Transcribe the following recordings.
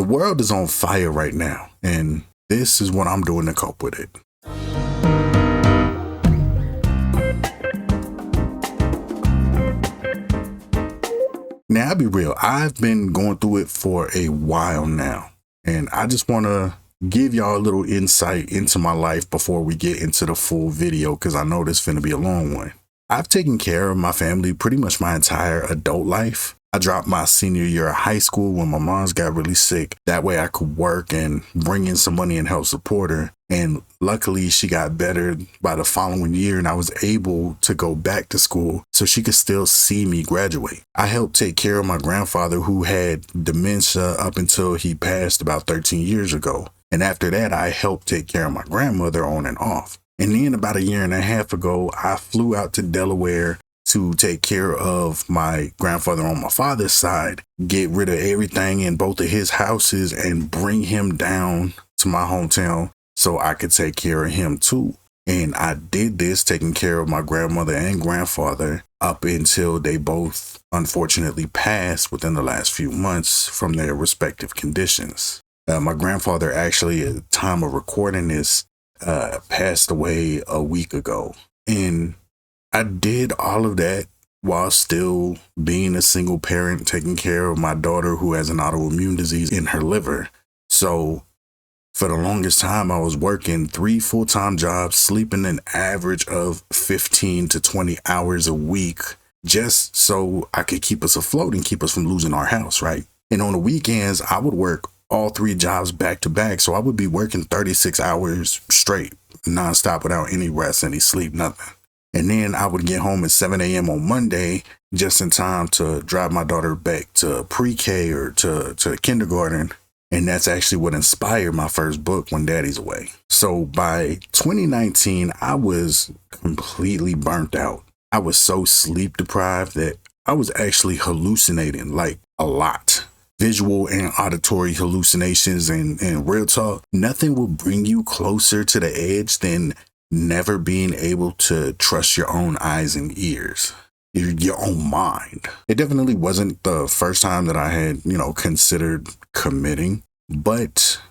The world is on fire right now, and this is what I'm doing to cope with it. Now, I'll be real, I've been going through it for a while now, and I just want to give y'all a little insight into my life before we get into the full video, because I know this is going to be a long one. I've taken care of my family pretty much my entire adult life. I dropped my senior year of high school when my mom's got really sick. That way I could work and bring in some money and help support her. And luckily she got better by the following year, and I was able to go back to school so she could still see me graduate. I helped take care of my grandfather, who had dementia up until he passed about 13 years ago. And after that, I helped take care of my grandmother on and off. And then about a year and a half ago, I flew out to Delaware to take care of my grandfather on my father's side, get rid of everything in both of his houses and bring him down to my hometown so I could take care of him too. And I did this, taking care of my grandmother and grandfather up until they both unfortunately passed within the last few months from their respective conditions. My grandfather actually, at the time of recording this, passed away a week ago. And I did all of that while still being a single parent, taking care of my daughter who has an autoimmune disease in her liver. So for the longest time, I was working 3 full-time jobs, sleeping an average of 15 to 20 hours a week, just so I could keep us afloat and keep us from losing our house, right? And on the weekends, I would work all 3 jobs back to back. So I would be working 36 hours straight, nonstop, without any rest, any sleep, nothing. And then I would get home at 7 a.m. on Monday, just in time to drive my daughter back to pre-K or to kindergarten. And that's actually what inspired my first book, When Daddy's Away. So by 2019, I was completely burnt out. I was so sleep deprived that I was actually hallucinating, like a lot. Visual and auditory hallucinations, and real talk, nothing will bring you closer to the edge than never being able to trust your own eyes and ears, your own mind. It definitely wasn't the first time that I had, considered committing, but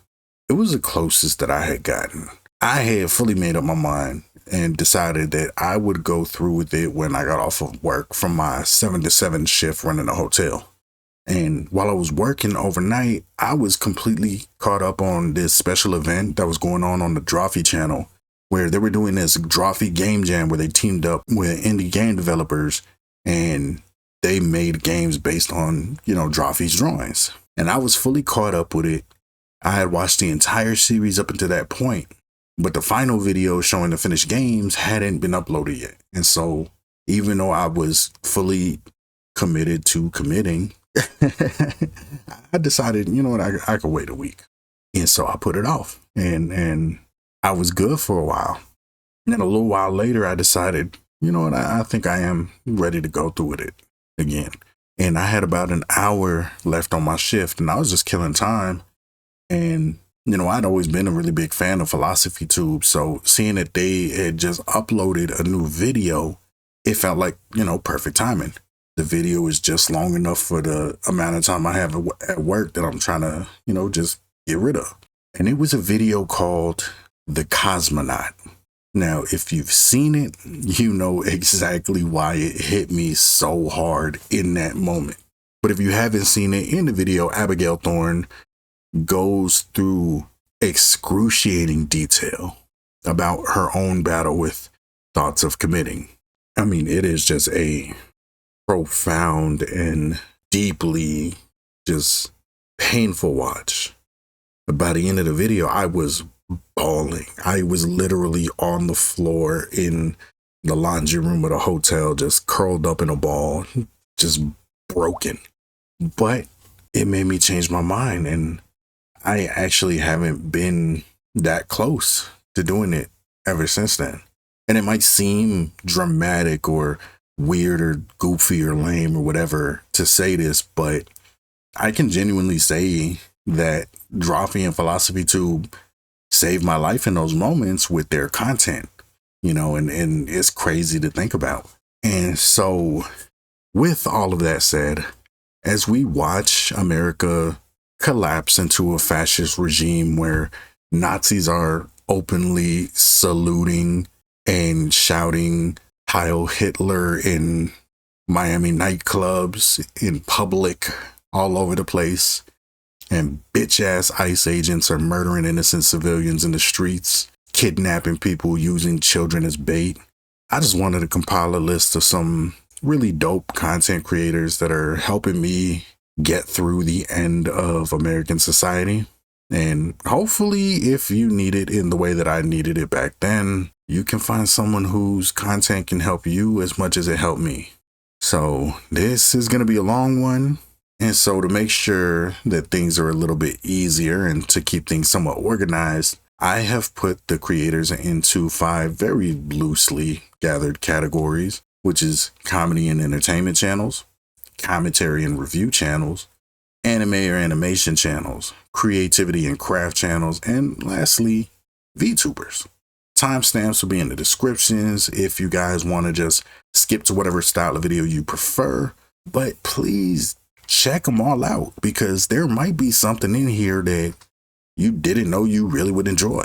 it was the closest that I had gotten. I had fully made up my mind and decided that I would go through with it when I got off of work from my 7 to 7 shift running a hotel. And while I was working overnight, I was completely caught up on this special event that was going on the Drawfee channel, where they were doing this Drawfee game jam where they teamed up with indie game developers and they made games based on, Drawfee's drawings. And I was fully caught up with it. I had watched the entire series up until that point, but the final video showing the finished games hadn't been uploaded yet. And so even though I was fully committed to committing, I decided, I could wait a week. And so I put it off, and I was good for a while. And then a little while later, I decided, I think I am ready to go through with it again. And I had about an hour left on my shift, and I was just killing time. And, I'd always been a really big fan of Philosophy Tube. So seeing that they had just uploaded a new video, it felt like, perfect timing. The video is just long enough for the amount of time I have at work that I'm trying to, just get rid of. And it was a video called The Cosmonaut. Now, if you've seen it, you know exactly why it hit me so hard in that moment. But if you haven't seen it, in the video, Abigail Thorne goes through excruciating detail about her own battle with thoughts of committing. I mean, it is just a profound and deeply just painful watch. But by the end of the video, I was bawling. I was literally on the floor in the laundry room of the hotel, just curled up in a ball, just broken. But it made me change my mind, and I actually haven't been that close to doing it ever since then. And it might seem dramatic or weird or goofy or lame or whatever to say this, but I can genuinely say that Drawfee and Philosophy Tube saved my life in those moments with their content, and it's crazy to think about. And so with all of that said, as we watch America collapse into a fascist regime where Nazis are openly saluting and shouting Heil Hitler in Miami nightclubs, in public, all over the place. And bitch-ass ICE agents are murdering innocent civilians in the streets, kidnapping people, using children as bait. I just wanted to compile a list of some really dope content creators that are helping me get through the end of American society. And hopefully, if you need it in the way that I needed it back then, you can find someone whose content can help you as much as it helped me. So this is going to be a long one. And so to make sure that things are a little bit easier and to keep things somewhat organized, I have put the creators into 5 very loosely gathered categories, which is comedy and entertainment channels, commentary and review channels, anime or animation channels, creativity and craft channels, and lastly, VTubers. Timestamps will be in the descriptions if you guys want to just skip to whatever style of video you prefer, but please check them all out because there might be something in here that you didn't know you really would enjoy.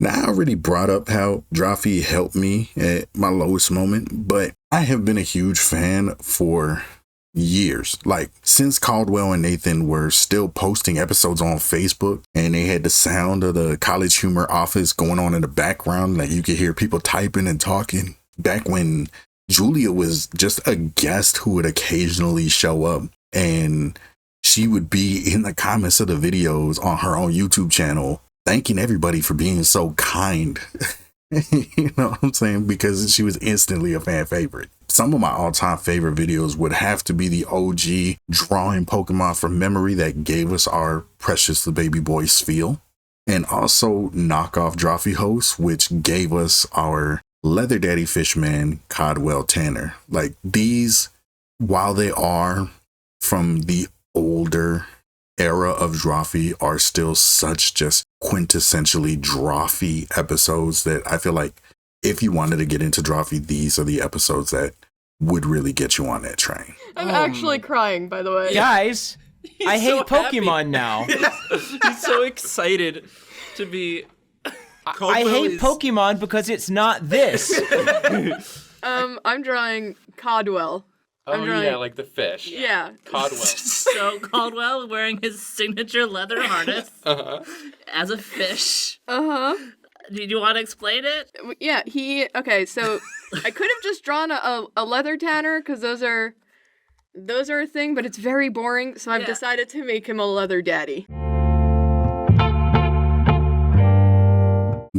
Now, I already brought up how Drawfee helped me at my lowest moment, but I have been a huge fan for years. Like, since Caldwell and Nathan were still posting episodes on Facebook and they had the sound of the College Humor office going on in the background, like you could hear people typing and talking. Back when Julia was just a guest who would occasionally show up and she would be in the comments of the videos on her own YouTube channel thanking everybody for being so kind. You know what I'm saying? Because she was instantly a fan favorite. Some of my all-time favorite videos would have to be the OG drawing Pokemon from memory that gave us our Precious the Baby Boy Spheal, and also knockoff Drawfee hosts, which gave us our Leather Daddy Fishman Codwell Tanner. Like, these, while they are from the older era of Drawfee, are still such just quintessentially Drawfee episodes that I feel like if you wanted to get into Drawfee, these are the episodes that would really get you on that train. I'm actually crying, by the way. Guys, I hate so Pokemon now. He's so excited to be... I hate Pokemon because it's not this. I'm drawing Codwell. Oh, yeah, like the fish. Yeah. Codwell. So Caldwell wearing his signature leather harness as a fish. Do you want to explain it? Yeah, okay, so I could have just drawn a leather tanner because those are a thing, but it's very boring, so I've decided to make him a leather daddy.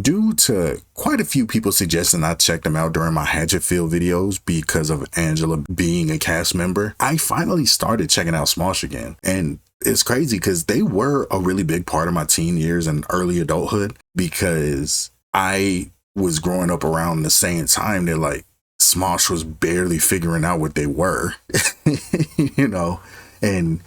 Due to quite a few people suggesting I check them out during my Hatchetfield videos because of Angela being a cast member, I finally started checking out Smosh again. And it's crazy because they were a really big part of my teen years and early adulthood, because I was growing up around the same time that like Smosh was barely figuring out what they were, you know, and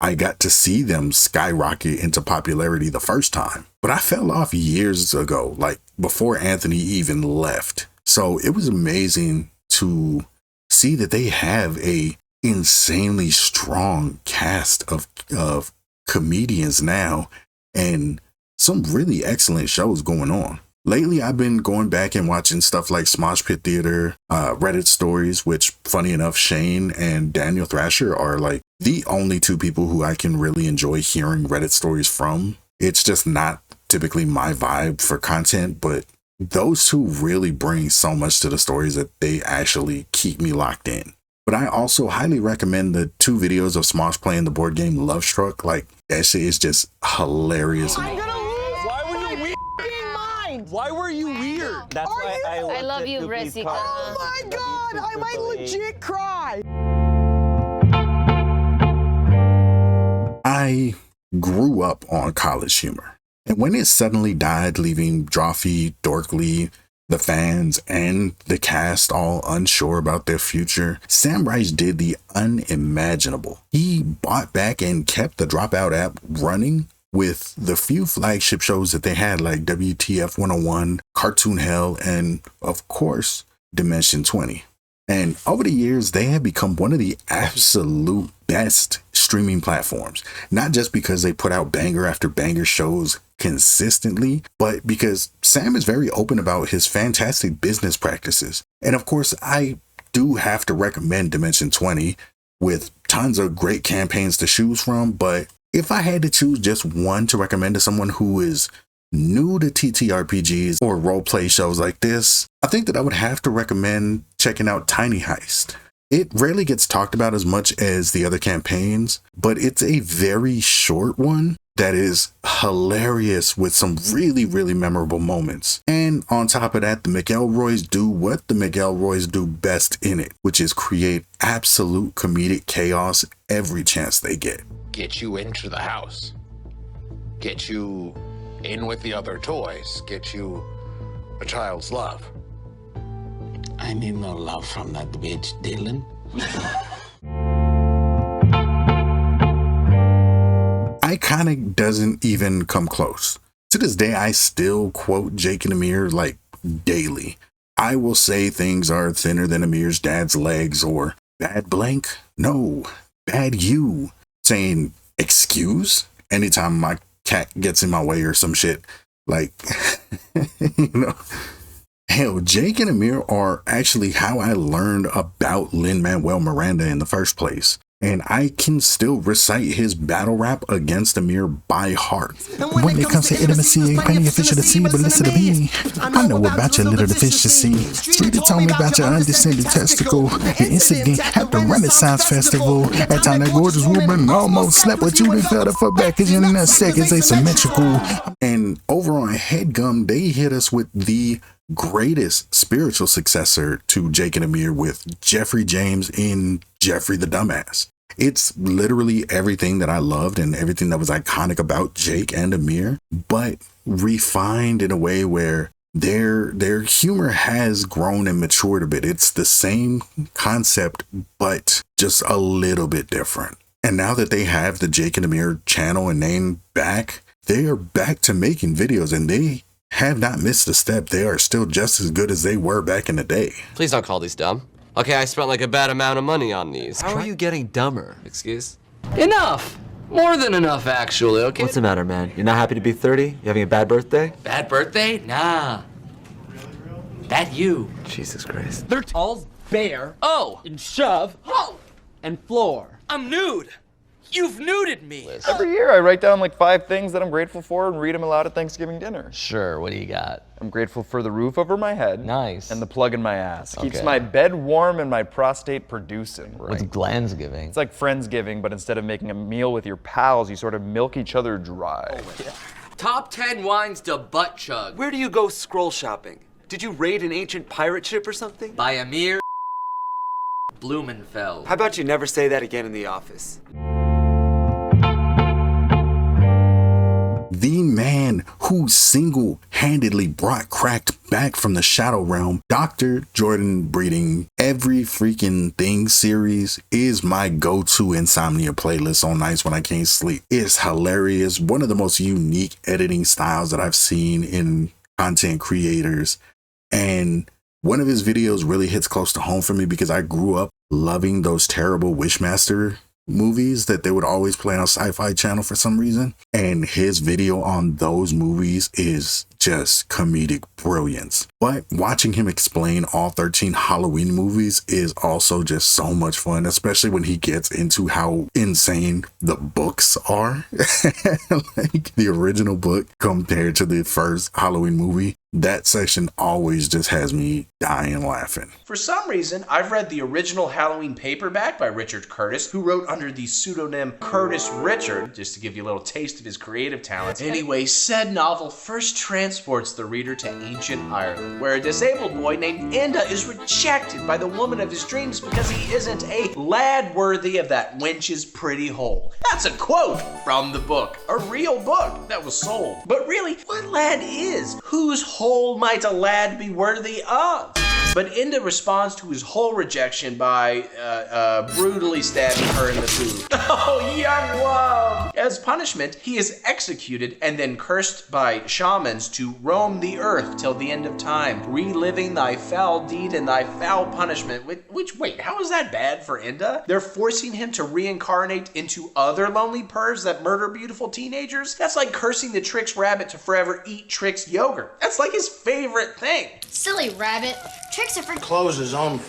I got to see them skyrocket into popularity the first time. But I fell off years ago, like before Anthony even left. So it was amazing to see that they have a insanely strong cast of comedians now and some really excellent shows going on. Lately, I've been going back and watching stuff like Smosh Pit Theater, Reddit stories, which, funny enough, Shane and Daniel Thrasher are like the only 2 people who I can really enjoy hearing Reddit stories from. It's just not typically my vibe for content, but those 2 really bring so much to the stories that they actually keep me locked in. But I also highly recommend the 2 videos of Smosh playing the board game Love Struck. Like, that shit is just hilarious. Why were you weird? That's why I love you, Resica. Oh my god, I might legit cry. I grew up on College Humor, and when it suddenly died, leaving Drawfee, Dorkly, the fans, and the cast all unsure about their future, Sam Rice did the unimaginable. He bought back and kept the Dropout app running with the few flagship shows that they had, like WTF 101, Cartoon Hell, and of course, Dimension 20. And over the years, they have become one of the absolute best streaming platforms. Not just because they put out banger after banger shows consistently, but because Sam is very open about his fantastic business practices. And of course, I do have to recommend Dimension 20 with tons of great campaigns to choose from. But if I had to choose just one to recommend to someone who is new to TTRPGs or roleplay shows like this, I think that I would have to recommend checking out Tiny Heist. It rarely gets talked about as much as the other campaigns, but it's a very short one that is hilarious with some really, really memorable moments. And on top of that, the McElroys do what the McElroys do best in it, which is create absolute comedic chaos every chance they get. Get you into the house. Get you in with the other toys. Get you a child's love. I need no love from that bitch, Dylan. Iconic doesn't even come close. To this day, I still quote Jake and Amir like daily. I will say things are thinner than Amir's dad's legs, or bad blank, no, bad you. Saying excuse anytime my cat gets in my way or some shit. Like, you know. Hell, Jake and Amir are actually how I learned about Lin-Manuel Miranda in the first place. And I can still recite his battle rap against Amir by heart. When it comes to intimacy, ain't plenty of fish to see, but listen to me. I know about your little deficiency. Street told me about your undescended testicle. Your incident at the Renaissance Festival. That time that gorgeous woman almost slept with you and felt her for back, cause your nut seconds asymmetrical. And over on HeadGum, they hit us with the greatest spiritual successor to Jake and Amir with Jeffrey James in Jeffrey the Dumbass. It's literally everything that I loved and everything that was iconic about Jake and Amir, but refined in a way where their humor has grown and matured a bit. It's the same concept, but just a little bit different. And now that they have the Jake and Amir channel and name back, they are back to making videos, and they have not missed a step. They are still just as good as they were back in the day. Please don't call these dumb. Okay, I spent like a bad amount of money on these. How are you getting dumber? Excuse? Enough! More than enough, actually, okay? What's the matter, man? You're not happy to be 30? You having a bad birthday? Bad birthday? Nah. That you. Jesus Christ. They're all bare. Oh! And shove. Oh! And floor. I'm nude! You've nuded me! Every year I write down like 5 things that I'm grateful for and read them aloud at Thanksgiving dinner. Sure, what do you got? I'm grateful for the roof over my head. Nice. And the plug in my ass. Okay. Keeps my bed warm and my prostate producing. Right. What's Glandsgiving? It's like Friendsgiving, but instead of making a meal with your pals, you sort of milk each other dry. Oh, yeah. Top 10 wines to butt chug. Where do you go scroll shopping? Did you raid an ancient pirate ship or something? By Amir Blumenfeld. How about you never say that again in the office? The man who single-handedly brought cracked back from the Shadow Realm, Dr. Jordan Breeding, Every Freaking Thing series is my go-to insomnia playlist on nights when I can't sleep. It's hilarious. One of the most unique editing styles that I've seen in content creators. And one of his videos really hits close to home for me because I grew up loving those terrible Wishmaster movies that they would always play on Sci-Fi Channel for some reason. And his video on those movies is just comedic brilliance. But watching him explain all 13 Halloween movies is also just so much fun, especially when he gets into how insane the books are. Like the original book compared to the first Halloween movie. That section always just has me dying laughing. For some reason, I've read the original Halloween paperback by Richard Curtis, who wrote under the pseudonym Curtis Richard, just to give you a little taste of his creative talents. Anyway, said novel first transports the reader to ancient Ireland, where a disabled boy named Enda is rejected by the woman of his dreams because he isn't a lad worthy of that wench's pretty hole. That's a quote from the book, a real book that was sold. But really, what lad is? Whose hole might a lad be worthy of? But Enda responds to his whole rejection by brutally stabbing her in the boob. Oh, young love! As punishment, he is executed and then cursed by shamans to roam the earth till the end of time, reliving thy foul deed and thy foul punishment. Which, wait, how is that bad for Enda? They're forcing him to reincarnate into other lonely pervs that murder beautiful teenagers? That's like cursing the Trix rabbit to forever eat Trix yogurt. That's like his favorite thing. Silly rabbit. Tricks are for Closes on.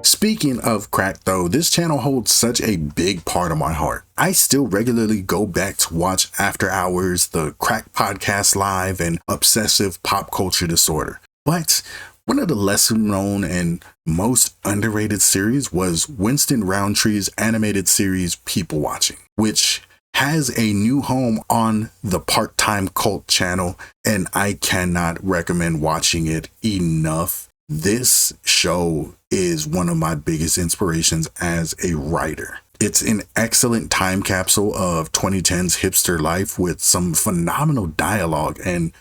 Speaking of crack though, this channel holds such a big part of my heart. I still regularly go back to watch After Hours, the Crack Podcast Live, and Obsessive Pop Culture Disorder. But one of the lesser known and most underrated series was Winston Roundtree's animated series People Watching, which has a new home on the Part-Time Cult channel, and I cannot recommend watching it enough. This show is one of my biggest inspirations as a writer. It's an excellent time capsule of 2010's hipster life with some phenomenal dialogue and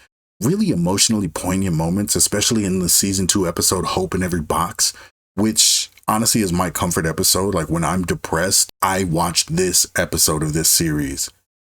really emotionally poignant moments, especially in the season 2 episode Hope in Every Box, which honestly is my comfort episode. Like when I'm depressed, I watch this episode of this series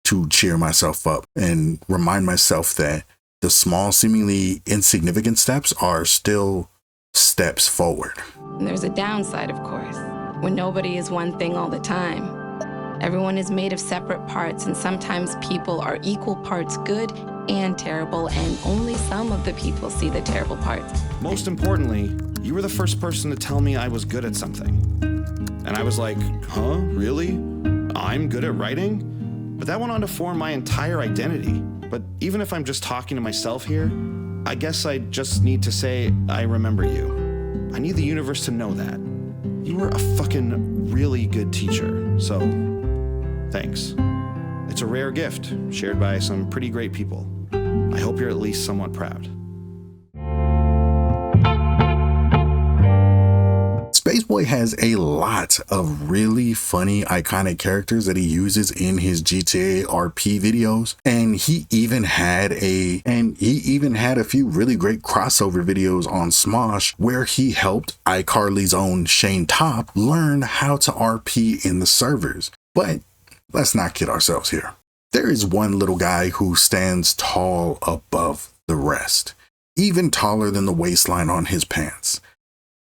to cheer myself up and remind myself that the small, seemingly insignificant steps are still steps forward. There's a downside, of course, when nobody is one thing all the time. Everyone is made of separate parts, and sometimes people are equal parts good and terrible, and only some of the people see the terrible parts. Most importantly, you were the first person to tell me I was good at something. And I was like, huh, really? I'm good at writing? But that went on to form my entire identity. But even if I'm just talking to myself here, I guess I just need to say I remember you. I need the universe to know that. You were a fucking really good teacher, so thanks. It's a rare gift shared by some pretty great people. I hope you're at least somewhat proud. Spaceboy has a lot of really funny, iconic characters that he uses in his GTA RP videos, and he even had a few really great crossover videos on Smosh where he helped iCarly's own Shane Top learn how to RP in the servers. But let's not kid ourselves here. There is one little guy who stands tall above the rest, even taller than the waistline on his pants.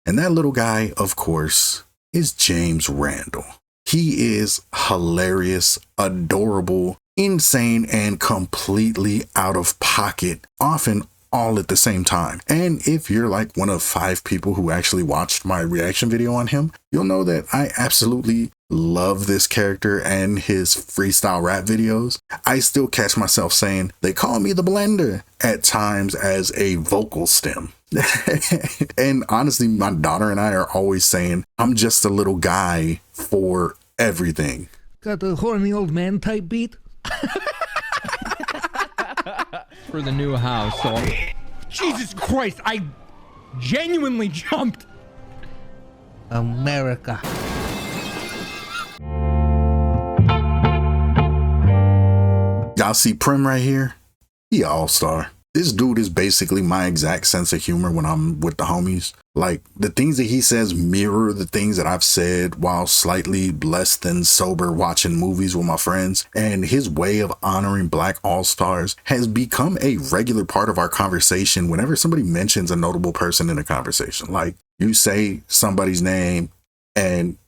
And that little guy, of course, is James Randall. He is hilarious, adorable, insane, and completely out of pocket, often all at the same time. And if you're like one of 5 people who actually watched my reaction video on him, you'll know that I absolutely love this character and his freestyle rap videos. I still catch myself saying, "They call me the blender" at times as a vocal stem. And honestly, my daughter and I are always saying, I'm just a little guy for everything. Got the horny old man type beat? For the new house. So Jesus Christ, I genuinely jumped. America. Y'all see Prim right here? He an all-star. This dude is basically my exact sense of humor when I'm with the homies. Like, the things that he says mirror the things that I've said while slightly less than sober watching movies with my friends. And his way of honoring Black all-stars has become a regular part of our conversation whenever somebody mentions a notable person in a conversation. Like, you say somebody's name and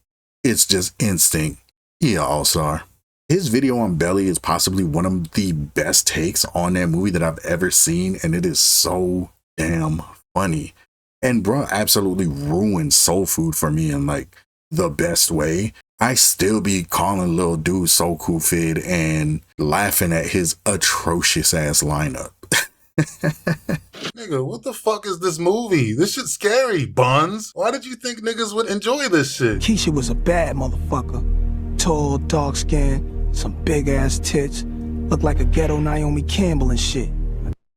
it's just instinct. Yeah, all-star. His video on Belly is possibly one of the best takes on that movie that I've ever seen, and it is so damn funny. And bro absolutely ruined soul food for me in like the best way. I still be calling little dude So Cool Fid and laughing at his atrocious ass lineup. Nigga, what the fuck is this movie? This shit's scary, Buns. Why did you think niggas would enjoy this shit? Keisha was a bad motherfucker. Tall, dark skin, some big ass tits. Looked like a ghetto Naomi Campbell and shit.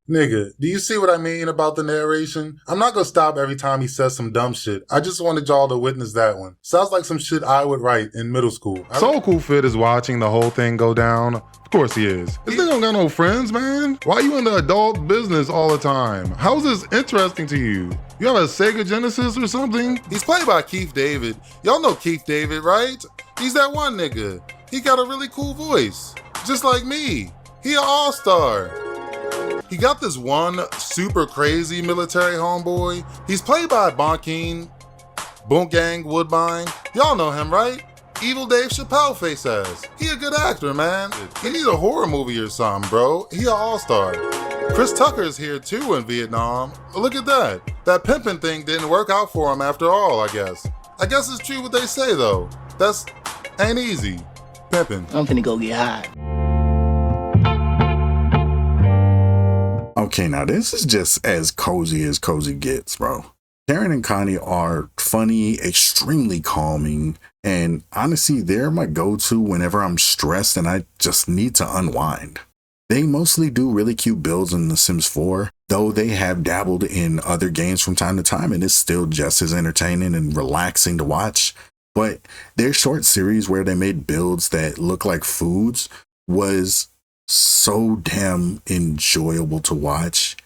Nigga, do you see what I mean about the narration? I'm not gonna stop every time he says some dumb shit. I just wanted y'all to witness that one. Sounds like some shit I would write in middle school. So Cool Fit is watching the whole thing go down. Of course he is. This nigga don't got no friends, man. Why you in the adult business all the time? How is this interesting to you? You have a Sega Genesis or something? He's played by Keith David. Y'all know Keith David, right? He's that one nigga. He got a really cool voice. Just like me. He an all-star. He got this one super crazy military homeboy. He's played by Bonking, Boongang Woodbine. Y'all know him, right? Evil Dave Chappelle face ass. He a good actor, man. He need a horror movie or something, bro. He an all-star. Chris Tucker's here too in Vietnam. Look at that. That pimping thing didn't work out for him after all, I guess. I guess it's true what they say though. That's ain't easy. Pimping. I'm finna go get high. Okay, now this is just as cozy gets, bro. Caryn and Connie are funny, extremely calming, and honestly, they're my go-to whenever I'm stressed and I just need to unwind. They mostly do really cute builds in The Sims 4, though they have dabbled in other games from time to time, and it's still just as entertaining and relaxing to watch. But their short series where they made builds that look like foods was so damn enjoyable to watch.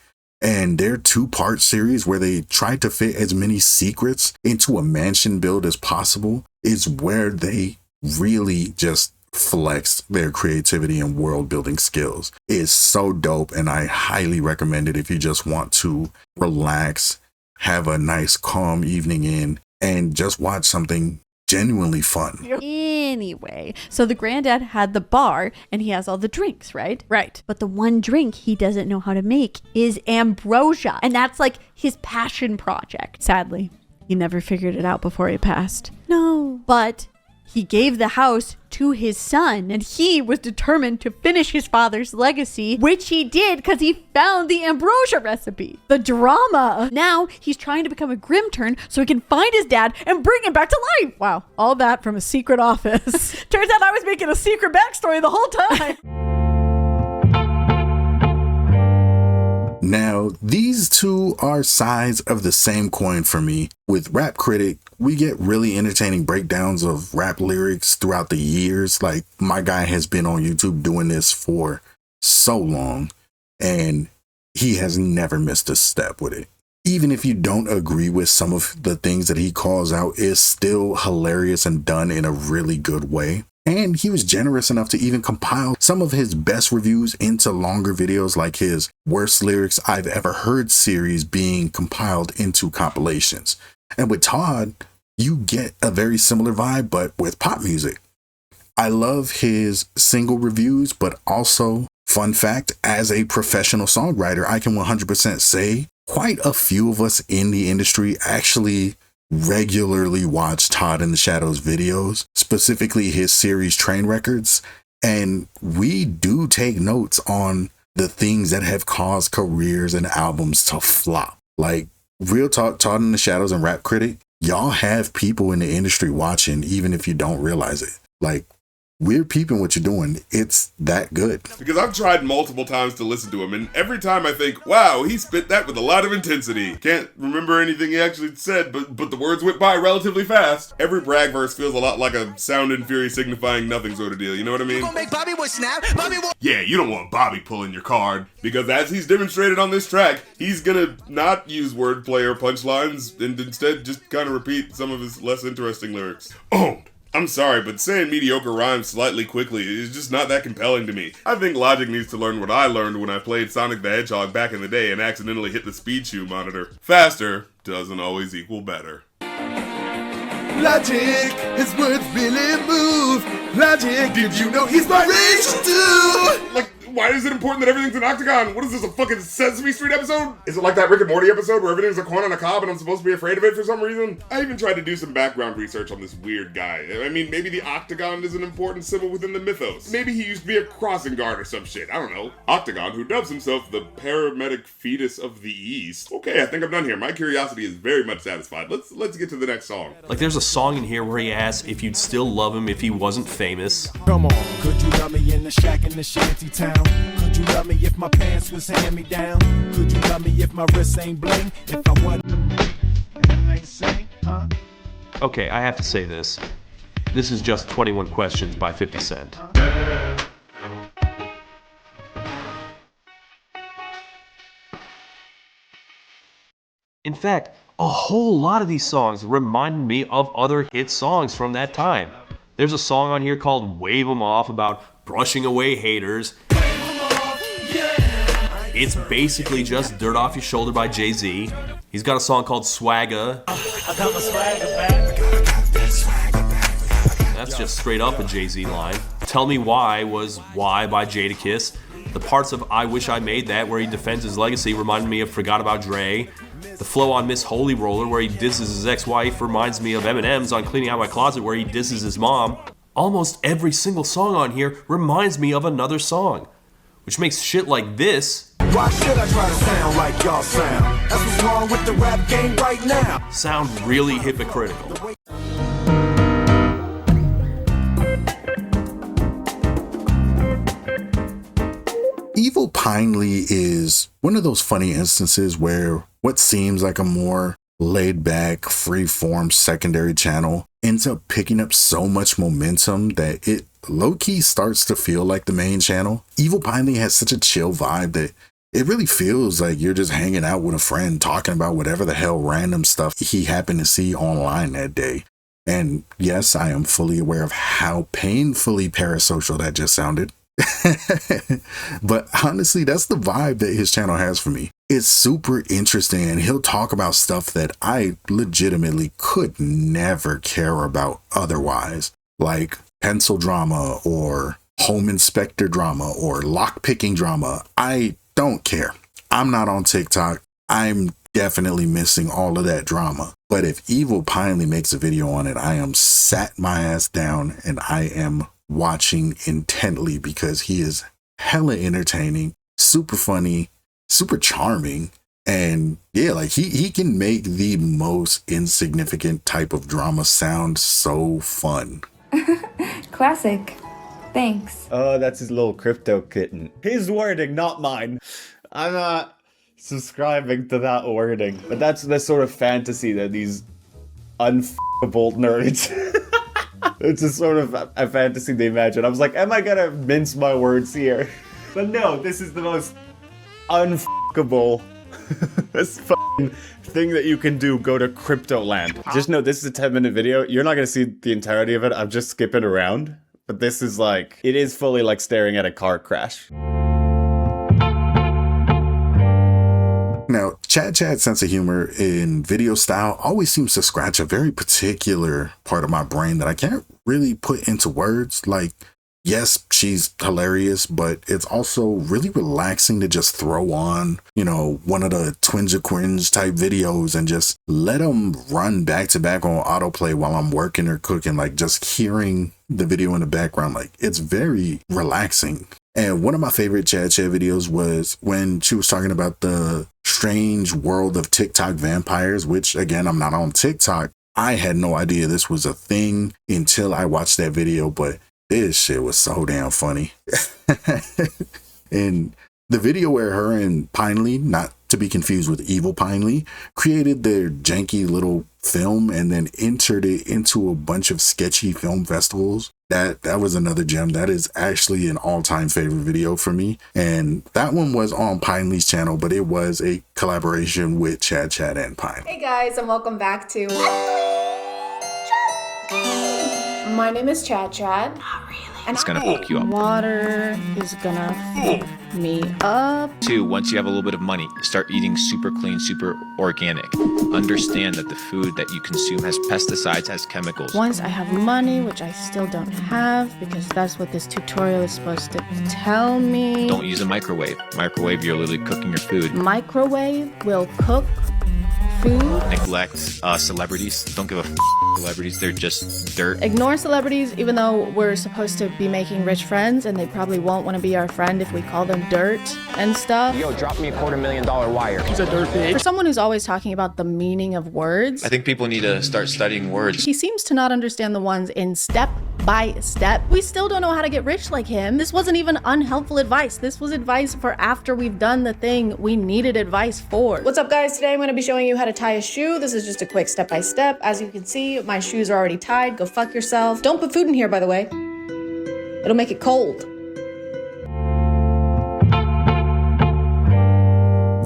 And their 2-part series where they tried to fit as many secrets into a mansion build as possible is where they really just flexed their creativity and world building skills. It's so dope, and I highly recommend it if you just want to relax, have a nice calm evening in, and just watch something genuinely fun. Anyway, so the granddad had the bar and he has all the drinks, right? Right. But the one drink he doesn't know how to make is ambrosia. And that's like his passion project. Sadly, he never figured it out before he passed. No. But he gave the house to his son, and he was determined to finish his father's legacy, which he did because he found the ambrosia recipe. The drama. Now he's trying to become a Grimturn so he can find his dad and bring him back to life. Wow, all that from a secret office. Turns out I was making a secret backstory the whole time. Now, these two are sides of the same coin for me. With Rap Critic, we get really entertaining breakdowns of rap lyrics throughout the years. Like, my guy has been on YouTube doing this for so long, and he has never missed a step with it. Even if you don't agree with some of the things that he calls out, it's still hilarious and done in a really good way. And he was generous enough to even compile some of his best reviews into longer videos, like his Worst Lyrics I've Ever Heard series being compiled into compilations. And with Todd, you get a very similar vibe, but with pop music. I love his single reviews, but also, fun fact, as a professional songwriter, I can 100% say quite a few of us in the industry actually regularly watch Todd in the Shadows videos, specifically his series Train Records, and we do take notes on the things that have caused careers and albums to flop. Like, real talk, Todd in the Shadows and Rap Critic, y'all have people in the industry watching even if you don't realize it. Like, we're peeping what you're doing. It's that good. Because I've tried multiple times to listen to him, and every time I think, wow, he spit that with a lot of intensity. Can't remember anything he actually said, but the words went by relatively fast. Every brag verse feels a lot like a sound and fury signifying nothing sort of deal, you know what I mean? You gonna make Bobby Wood snap? Bobby Wood. Yeah, you don't want Bobby pulling your card, because as he's demonstrated on this track, he's gonna not use wordplay or punchlines, and instead just kind of repeat some of his less interesting lyrics. Oh, I'm sorry, but saying mediocre rhymes slightly quickly is just not that compelling to me. I think Logic needs to learn what I learned when I played Sonic the Hedgehog back in the day and accidentally hit the speed shoe monitor. Faster doesn't always equal better. Logic, his words really move. Logic, did you know he's biracial too? Like, why is it important that everything's an octagon? What is this, a fucking Sesame Street episode? Is it like that Rick and Morty episode where everything's a corn on a cob and I'm supposed to be afraid of it for some reason? I even tried to do some background research on this weird guy. I mean, maybe the octagon is an important symbol within the mythos. Maybe he used to be a crossing guard or some shit. I don't know. Octagon, who dubs himself the paramedic fetus of the East. Okay, I think I'm done here. My curiosity is very much satisfied. Let's get to the next song. Like, there's a song in here where he asks if you'd still love him if he wasn't famous. Come on, could you love me in the shack in the shanty town? down? Could you love me if my pants was hand-me-down? Could you love me if my wrist ain't bling? If I wasn't insane, huh? Okay, I have to say this. This is just 21 Questions by 50 Cent. In fact, a whole lot of these songs remind me of other hit songs from that time. There's a song on here called Wave 'Em Off about brushing away haters. It's basically just Dirt Off Your Shoulder by Jay-Z. He's got a song called Swagga. That's just straight up a Jay-Z line. Tell Me Why was Why by Jadakiss. The parts of I Wish I Made That where he defends his legacy reminded me of Forgot About Dre. The flow on Miss Holy Roller where he disses his ex-wife reminds me of Eminem's on Cleaning Out My Closet where he disses his mom. Almost every single song on here reminds me of another song, which makes shit like this, Why should I try to sound like y'all sound? That's what's wrong with the rap game right now. sound really hypocritical. Evil Pinely is one of those funny instances where what seems like a more laid-back, free-form secondary channel ends up picking up so much momentum that it low-key starts to feel like the main channel. Evil Pinely has such a chill vibe that it really feels like you're just hanging out with a friend talking about whatever the hell random stuff he happened to see online that day. And yes, I am fully aware of how painfully parasocial that just sounded. But honestly, that's the vibe that his channel has for me. It's super interesting and he'll talk about stuff that I legitimately could never care about otherwise, like pencil drama or home inspector drama or lockpicking drama. I don't care. I'm not on TikTok. I'm definitely missing all of that drama. But if Evil Pinely makes a video on it, I am sat my ass down and I am watching intently because he is hella entertaining, super funny, super charming, and yeah, like he can make the most insignificant type of drama sound so fun. Classic. Thanks. Oh, that's his little crypto kitten. His wording, not mine. I'm not subscribing to that wording. But that's the sort of fantasy that these unfuckable nerds it's a sort of a fantasy they imagine. I was like, am I gonna mince my words here? But no, this is the most unfuckable fucking thing that you can do. Go to crypto land. Just know this is a 10-minute video. You're not gonna see the entirety of it. I'm just skipping around. But this is like, it is fully like staring at a car crash. Now, Chad's sense of humor in video style always seems to scratch a very particular part of my brain that I can't really put into words. Like, yes, she's hilarious, but it's also really relaxing to just throw on, you know, one of the Twinge Quinge type videos and just let them run back to back on autoplay while I'm working or cooking. Like, just hearing the video in the background, like, it's very relaxing. And one of my favorite Chad videos was when she was talking about the strange world of TikTok vampires, which again, I'm not on TikTok. I had no idea this was a thing until I watched that video, but this shit was so damn funny. And the video where her and Pinely, not to be confused with Evil Pinely, created their janky little film and then entered it into a bunch of sketchy film festivals. That was another gem. That is actually an all-time favorite video for me. And that one was on Pinely's channel, but it was a collaboration with Chad and Pine. Hey guys, and welcome back to My name is Chad. And It's gonna fuck you up. Water is gonna fuck me up. 2, once you have a little bit of money, start eating super clean, super organic. Understand that the food that you consume has pesticides, has chemicals. Once I have money, which I still don't have, because that's what this tutorial is supposed to tell me. Don't use a microwave. Microwave, you're literally cooking your food. Microwave will cook food. Neglect celebrities. Don't give a celebrities. They're just dirt. Ignore celebrities, even though we're supposed to be making rich friends, and they probably won't want to be our friend if we call them dirt and stuff. Yo, drop me a $250,000 wire. He's a dirt pig. For someone who's always talking about the meaning of words, I think people need to start studying words. he seems to not understand the ones in step by a step. We still don't know how to get rich like him. This wasn't even unhelpful advice. This was advice for after we've done the thing we needed advice for. What's up, guys? Today I'm gonna be showing you how to tie a shoe. This is just a quick step-by-step. As you can see, my shoes are already tied. Go fuck yourself. Don't put food in here, by the way. It'll make it cold.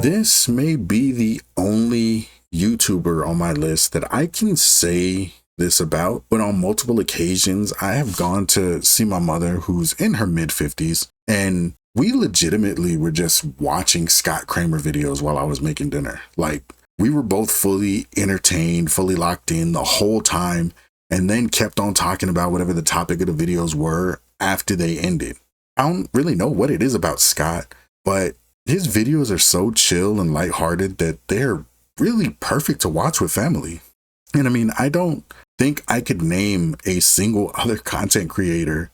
This may be the only YouTuber on my list that I can say this about, but on multiple occasions I have gone to see my mother, who's in her mid-50s, and we legitimately were just watching Scott Cramer videos while I was making dinner. Like, we were both fully entertained, fully locked in the whole time, and then kept on talking about whatever the topic of the videos were after they ended. I don't really know what it is about Scott, but his videos are so chill and lighthearted that they're really perfect to watch with family. And I mean, I don't think I could name a single other content creator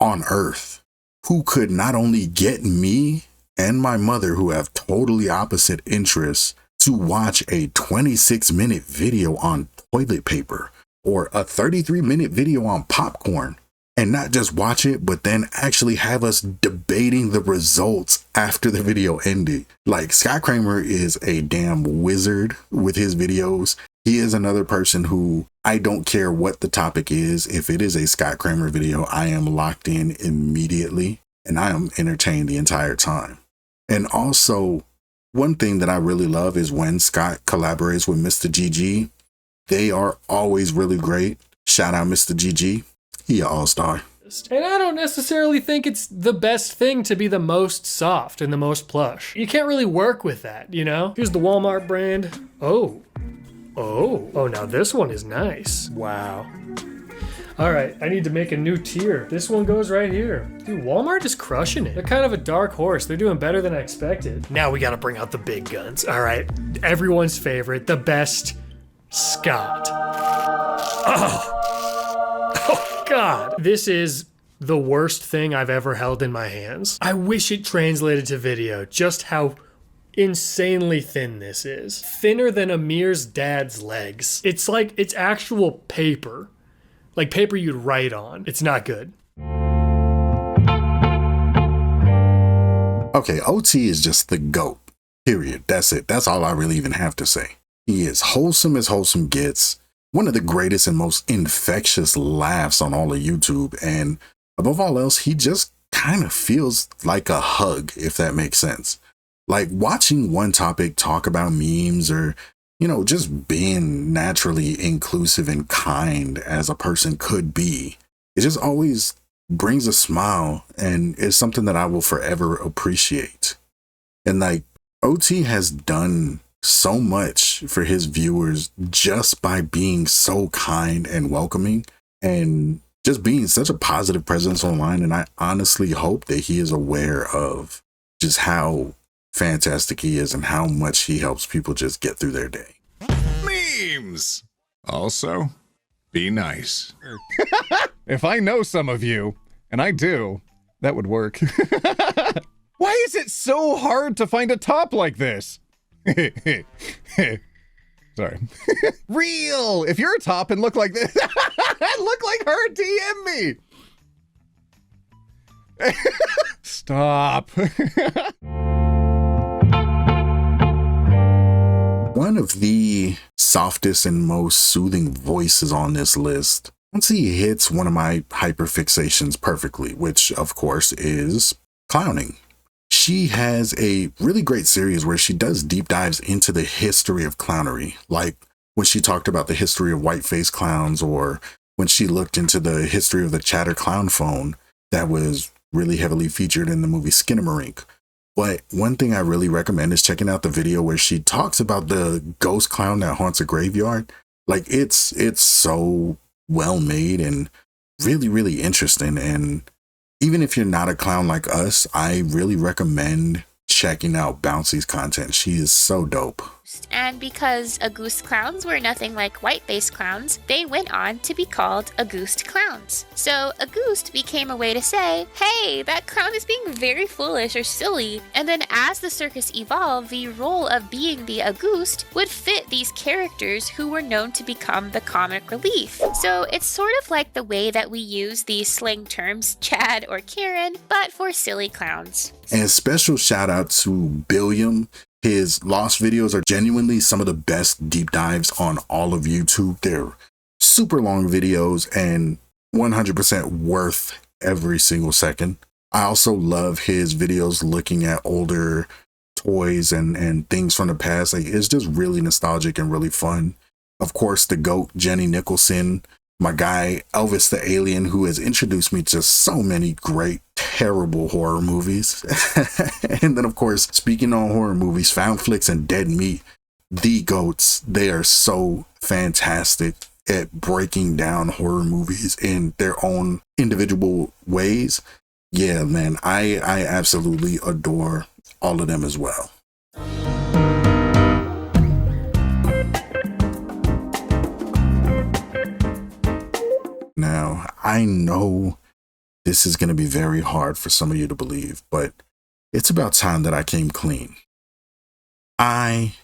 on earth who could not only get me and my mother, who have totally opposite interests, to watch a 26-minute video on toilet paper or a 33-minute video on popcorn, and not just watch it, but then actually have us debating the results after the video ended. Like, Scott Cramer is a damn wizard with his videos. He is another person who, I don't care what the topic is, if it is a Scott Cramer video, I am locked in immediately and I am entertained the entire time. And also, one thing that I really love is when Scott collaborates with Mr. GG. They are always really great. Shout out Mr. GG. He an all-star. And I don't necessarily think it's the best thing to be the most soft and the most plush. You can't really work with that, you know? Here's the Walmart brand. Oh, now this one is nice. Wow. All right, I need to make a new tier. This one goes right here. Dude, Walmart is crushing it. They're kind of a dark horse. They're doing better than I expected. Now we gotta bring out the big guns. All right, everyone's favorite, the best, Scott. Oh God. This is the worst thing I've ever held in my hands. I wish it translated to video, just how insanely thin this is. Thinner than Amir's dad's legs. It's like, it's actual paper. Like paper you'd write on. It's not good. Okay, OT is just the GOAT. Period. That's it. That's all I really even have to say. He is wholesome as wholesome gets. One of the greatest and most infectious laughs on all of YouTube. And above all else, he just kind of feels like a hug, if that makes sense. Like, watching one topic talk about memes, or, you know, just being naturally inclusive and kind as a person could be, it just always brings a smile, and it's something that I will forever appreciate. And like, OT has done so much for his viewers just by being so kind and welcoming and just being such a positive presence online. And I honestly hope that he is aware of just how fantastic he is and how much he helps people just get through their day. Memes! Also, be nice. If I know some of you, and I do, that would work. Why is it so hard to find a top like this? Sorry. Real! If you're a top and look like this, look like her, DM me! Stop. One of the softest and most soothing voices on this list, once he hits one of my hyperfixations perfectly, which of course is clowning. She has a really great series where she does deep dives into the history of clownery, like when she talked about the history of white-face clowns, or when she looked into the history of the chatter clown phone that was really heavily featured in the movie Skinamarink. But one thing I really recommend is checking out the video where she talks about the ghost clown that haunts a graveyard. Like, it's so well made and really, really interesting. And even if you're not a clown like us, I really recommend checking out Bouncy's content. She is so dope. Auguste, and because Auguste clowns were nothing like white-faced clowns, they went on to be called Auguste clowns. So Auguste became a way to say, hey, that clown is being very foolish or silly, and then as the circus evolved, the role of being the Auguste would fit these characters who were known to become the comic relief. So it's sort of like the way that we use the slang terms Chad or Caryn, but for silly clowns. And special shout out to Billiam. His Lost videos are genuinely some of the best deep dives on all of YouTube. They're super long videos and 100% worth every single second. I also love his videos looking at older toys and things from the past. Like, it's just really nostalgic and really fun. Of course, the GOAT, Jenny Nicholson, my guy Elvis the Alien, who has introduced me to so many great, terrible horror movies. And then, of course, speaking on horror movies, Found Flicks and Dead Meat, the GOATs, they are so fantastic at breaking down horror movies in their own individual ways. Yeah, man, I absolutely adore all of them as well. Now, I know this is going to be very hard for some of you to believe, but it's about time that I came clean. I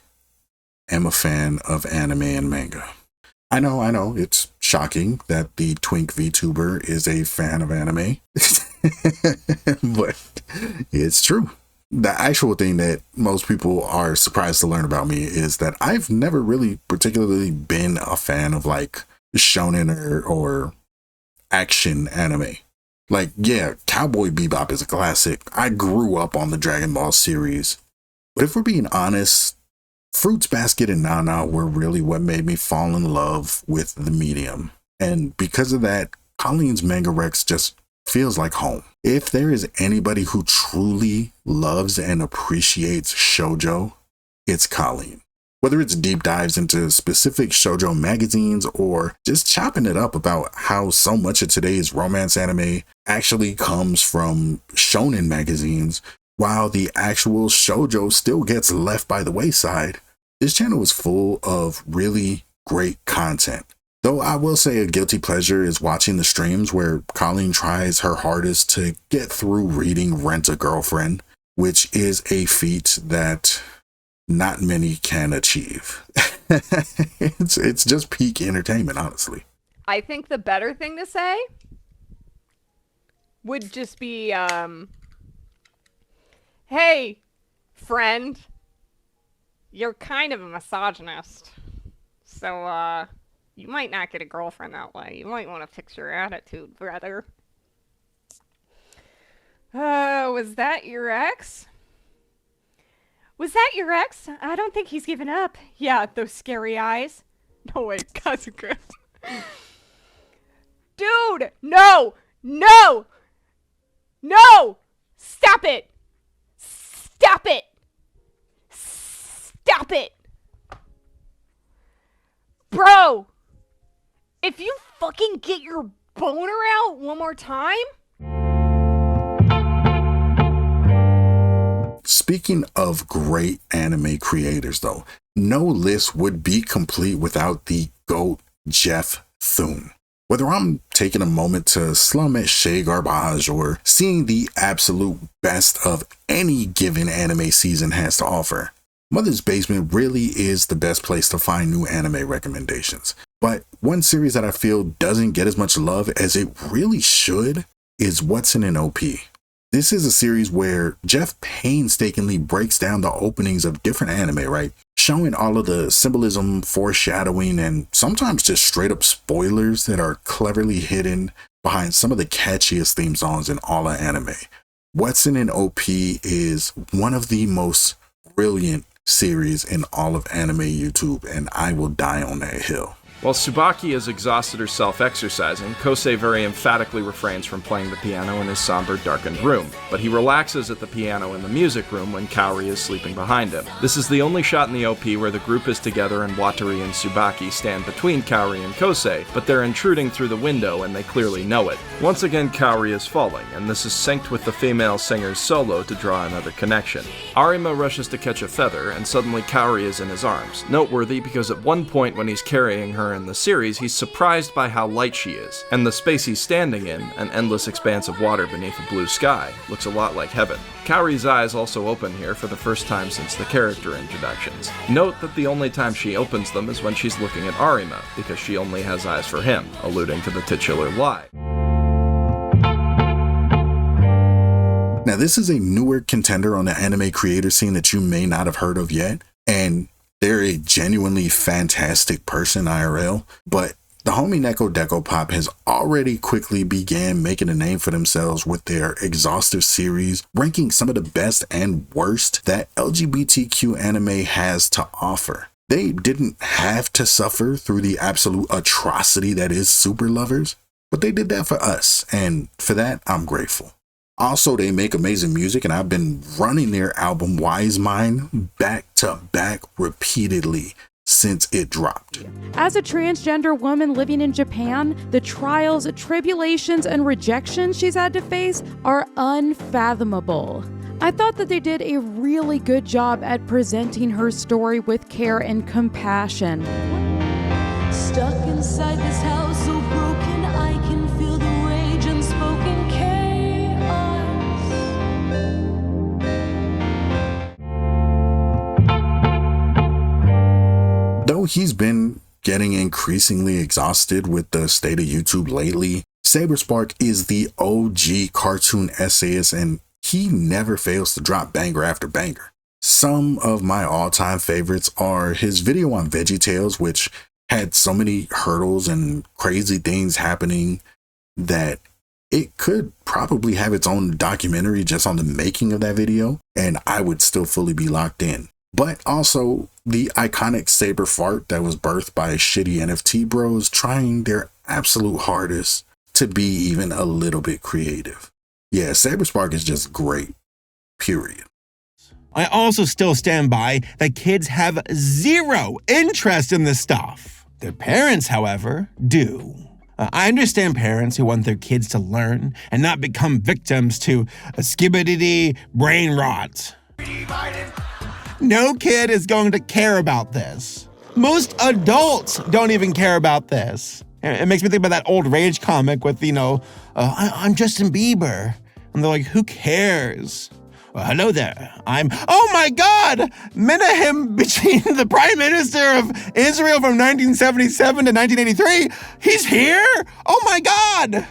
am a fan of anime and manga. I know, it's shocking that the Twink VTuber is a fan of anime, but it's true. The actual thing that most people are surprised to learn about me is that I've never really particularly been a fan of like shonen or action anime. Like, yeah, Cowboy Bebop is a classic. I grew up on the Dragon Ball series. But if we're being honest, Fruits Basket and Nana were really what made me fall in love with the medium. And because of that, Colleen's Manga Rex just feels like home. If there is anybody who truly loves and appreciates shoujo, it's Colleen. Whether it's deep dives into specific shoujo magazines or just chopping it up about how so much of today's romance anime actually comes from shonen magazines, while the actual shoujo still gets left by the wayside, this channel is full of really great content. Though I will say a guilty pleasure is watching the streams where Colleen tries her hardest to get through reading Rent a Girlfriend, which is a feat that not many can achieve. It's just peak entertainment, honestly. I think the better thing to say would just be, hey, friend, you're kind of a misogynist. So, you might not get a girlfriend that way. You might want to fix your attitude, brother. Was that your ex? Was that your ex? I don't think he's given up. Yeah, those scary eyes. No, wait, Cousin Chris. Dude, no! No! No! Stop it! Stop it! Stop it! Bro! If you fucking get your boner out one more time... Speaking of great anime creators, though, no list would be complete without the GOAT Jeff Thune. Whether I'm taking a moment to slum at Shea Garbage or seeing the absolute best of any given anime season has to offer, Mother's Basement really is the best place to find new anime recommendations. But one series that I feel doesn't get as much love as it really should is What's in an OP. This is a series where Jeff painstakingly breaks down the openings of different anime, right? Showing all of the symbolism, foreshadowing, and sometimes just straight up spoilers that are cleverly hidden behind some of the catchiest theme songs in all of anime. What's in an OP is one of the most brilliant series in all of anime YouTube, and I will die on that hill. While Tsubaki is exhausted herself exercising, Kosei very emphatically refrains from playing the piano in his somber, darkened room, but he relaxes at the piano in the music room when Kaori is sleeping behind him. This is the only shot in the OP where the group is together and Watari and Tsubaki stand between Kaori and Kosei, but they're intruding through the window and they clearly know it. Once again, Kaori is falling, and this is synced with the female singer's solo to draw another connection. Arima rushes to catch a feather, and suddenly Kaori is in his arms. Noteworthy because at one point when he's carrying her in the series, he's surprised by how light she is, and the space he's standing in, an endless expanse of water beneath a blue sky, looks a lot like heaven. Kaori's eyes also open here for the first time since the character introductions. Note that the only time she opens them is when she's looking at Arima, because she only has eyes for him, alluding to the titular lie. Now, this is a newer contender on the anime creator scene that you may not have heard of yet, and they're a genuinely fantastic person IRL, but the homie Neko Deco Pop has already quickly began making a name for themselves with their exhaustive series, ranking some of the best and worst that LGBTQ anime has to offer. They didn't have to suffer through the absolute atrocity that is Super Lovers, but they did that for us, and for that, I'm grateful. Also, they make amazing music, and I've been running their album Wise Mind back to back repeatedly since it dropped. As a transgender woman living in Japan, the trials, tribulations, and rejections she's had to face are unfathomable. I thought that they did a really good job at presenting her story with care and compassion. Stuck inside this house so broken, I can feel the rage unspoken chaos. Though he's been getting increasingly exhausted with the state of YouTube lately, Saberspark is the OG cartoon essayist, and he never fails to drop banger after banger. Some of my all-time favorites are his video on VeggieTales, which had so many hurdles and crazy things happening that it could probably have its own documentary just on the making of that video, and I would still fully be locked in. But also the iconic Saber fart that was birthed by shitty NFT bros trying their absolute hardest to be even a little bit creative. Yeah, Saberspark is just great, period. I also still stand by that kids have zero interest in this stuff. Their parents, however, do. I understand parents who want their kids to learn and not become victims to a skibbity brain rot. No kid is going to care about this. Most adults don't even care about this. It makes me think about that old Rage comic with, I'm Justin Bieber. And they're like, who cares? Well, hello there. Oh my God! Menahem between the Prime Minister of Israel from 1977 to 1983. He's here? Oh my God!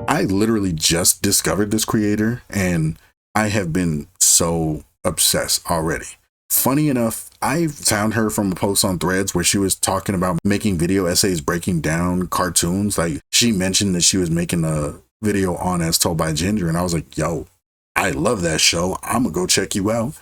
I literally just discovered this creator, and I have been so obsessed already. Funny enough, I found her from a post on Threads where she was talking about making video essays breaking down cartoons. Like, she mentioned that she was making a video on As Told by Ginger, and I was like, yo, I love that show. I'm gonna go check you out.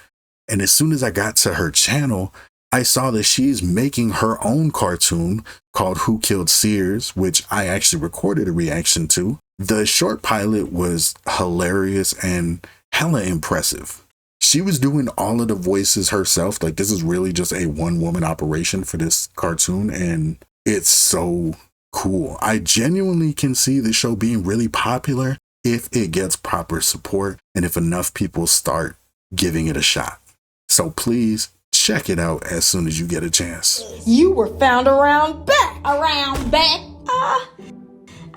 And as soon as I got to her channel, I saw that she's making her own cartoon called Who Killed Sears, which I actually recorded a reaction to. The short pilot was hilarious and hella impressive. She was doing all of the voices herself. Like, this is really just a one-woman operation for this cartoon, and it's so cool. I genuinely can see the show being really popular if it gets proper support and if enough people start giving it a shot. So please check it out as soon as you get a chance. You were found around back. Around back?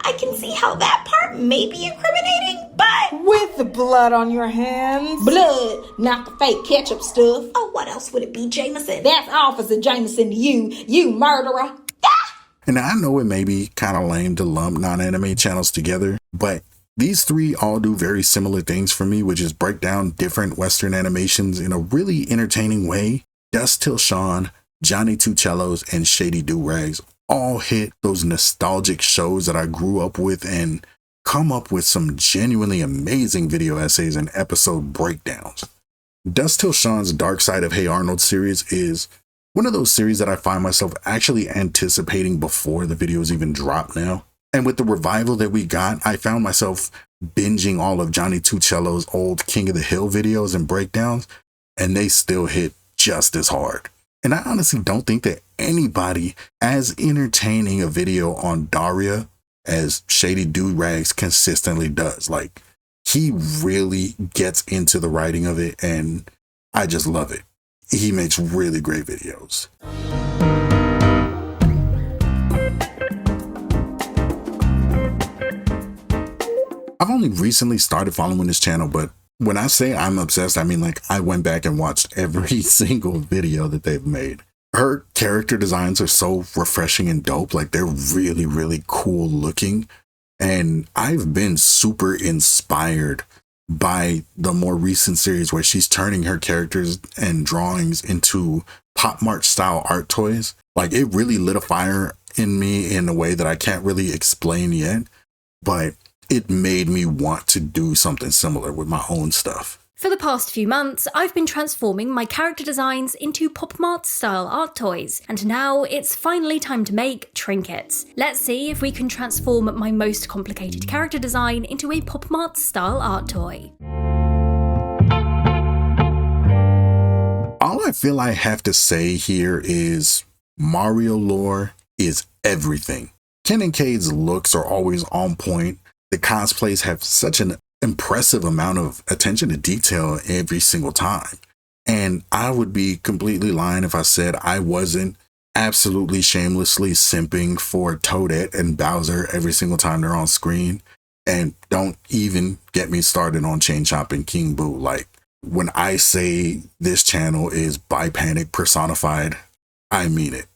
I can see how that part may be incriminating, but with the blood on your hands. Blood, not the fake ketchup stuff. Oh, what else would it be, Jameson? That's Officer Jameson to you, you murderer. And I know it may be kind of lame to lump non-anime channels together, but these three all do very similar things for me, which is break down different Western animations in a really entertaining way. Dust Till Sean, Johnny Two Cellos, and Shady Do Rags all hit those nostalgic shows that I grew up with and come up with some genuinely amazing video essays and episode breakdowns. Dust Till Sean's Dark Side of Hey Arnold series is one of those series that I find myself actually anticipating before the videos even drop now. And with the revival that we got, I found myself binging all of Johnny Tuccello's old King of the Hill videos and breakdowns, and they still hit just as hard. And I honestly don't think that anybody as entertaining a video on Daria as Shady Dude Rags consistently does. Like, he really gets into the writing of it, and I just love it. He makes really great videos. I've only recently started following this channel, but when I say I'm obsessed, I mean like I went back and watched every single video that they've made. Her character designs are so refreshing and dope. Like, they're really, really cool looking. And I've been super inspired by the more recent series where she's turning her characters and drawings into Pop Mart style art toys. Like, it really lit a fire in me in a way that I can't really explain yet, but it made me want to do something similar with my own stuff. For the past few months, I've been transforming my character designs into Pop Mart style art toys, and now it's finally time to make trinkets. Let's see if we can transform my most complicated character design into a Pop Mart style art toy. All I feel I have to say here is Mario lore is everything. Ken and Cade's looks are always on point. The cosplays have such an impressive amount of attention to detail every single time. And I would be completely lying if I said I wasn't absolutely shamelessly simping for Toadette and Bowser every single time they're on screen. And don't even get me started on Chain Chomp and King Boo. Like, when I say this channel is Bipanic personified, I mean it.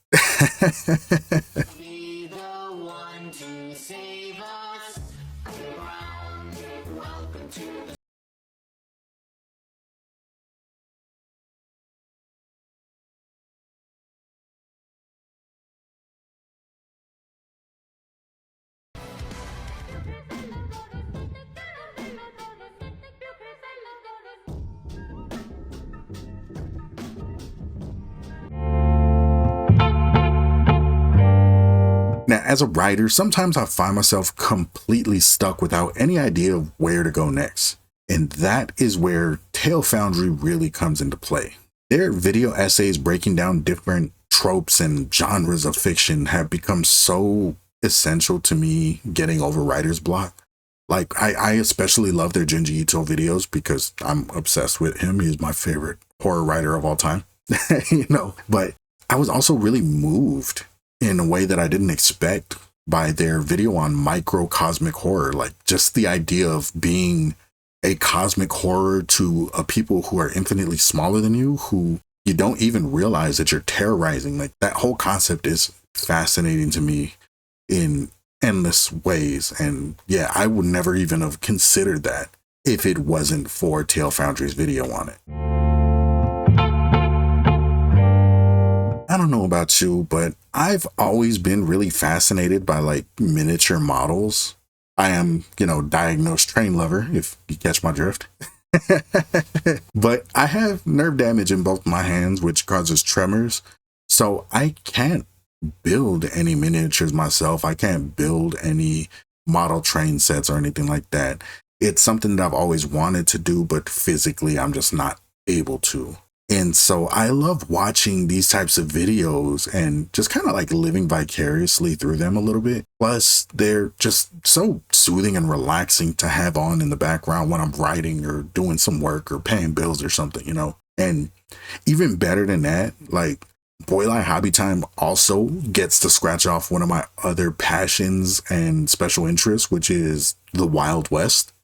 Now, as a writer, sometimes I find myself completely stuck without any idea of where to go next. And that is where Tale Foundry really comes into play. Their video essays breaking down different tropes and genres of fiction have become so essential to me getting over writer's block. Like, I especially love their Junji Ito videos because I'm obsessed with him. He's my favorite horror writer of all time, you know, but I was also really moved in a way that I didn't expect by their video on microcosmic horror. Like, just the idea of being a cosmic horror to a people who are infinitely smaller than you, who you don't even realize that you're terrorizing. Like, that whole concept is fascinating to me in endless ways. And yeah, I would never even have considered that if it wasn't for Tale Foundry's video on it. I don't know about you, but I've always been really fascinated by like miniature models. I am, you know, diagnosed train lover, if you catch my drift. But I have nerve damage in both my hands, which causes tremors. So I can't build any miniatures myself. I can't build any model train sets or anything like that. It's something that I've always wanted to do, but physically I'm just not able to. And so I love watching these types of videos and just kind of like living vicariously through them a little bit. Plus, they're just so soothing and relaxing to have on in the background when I'm writing or doing some work or paying bills or something, you know. And even better than that, like Boylei Hobby Time also gets to scratch off one of my other passions and special interests, which is the Wild West.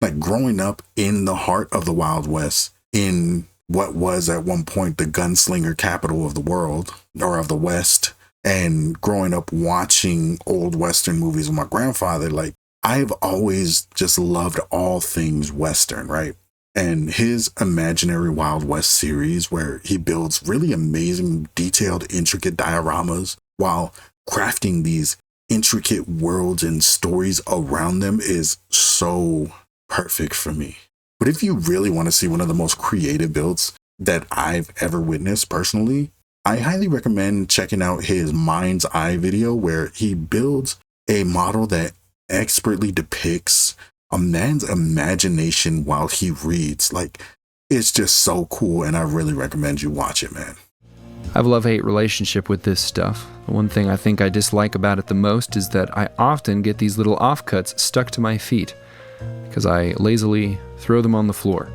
Like, growing up in the heart of the Wild West, in what was at one point the gunslinger capital of the world, or of the West, and growing up watching old Western movies with my grandfather, like, I've always just loved all things Western, right? And his Imaginary Wild West series, where he builds really amazing, detailed, intricate dioramas while crafting these intricate worlds and stories around them, is so perfect for me. But if you really want to see one of the most creative builds that I've ever witnessed personally, I highly recommend checking out his Mind's Eye video where he builds a model that expertly depicts a man's imagination while he reads. Like, it's just so cool, and I really recommend you watch it, man. I have a love-hate relationship with this stuff. The one thing I think I dislike about it the most is that I often get these little offcuts stuck to my feet because I lazily throw them on the floor.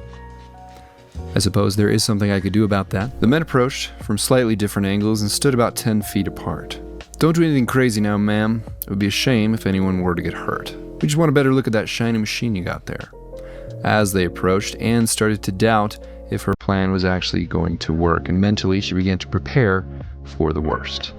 I suppose there is something I could do about that. The men approached from slightly different angles and stood about 10 feet apart. Don't do anything crazy now, ma'am. It would be a shame if anyone were to get hurt. We just want a better look at that shiny machine you got there. As they approached, Anne started to doubt if her plan was actually going to work, and mentally she began to prepare for the worst.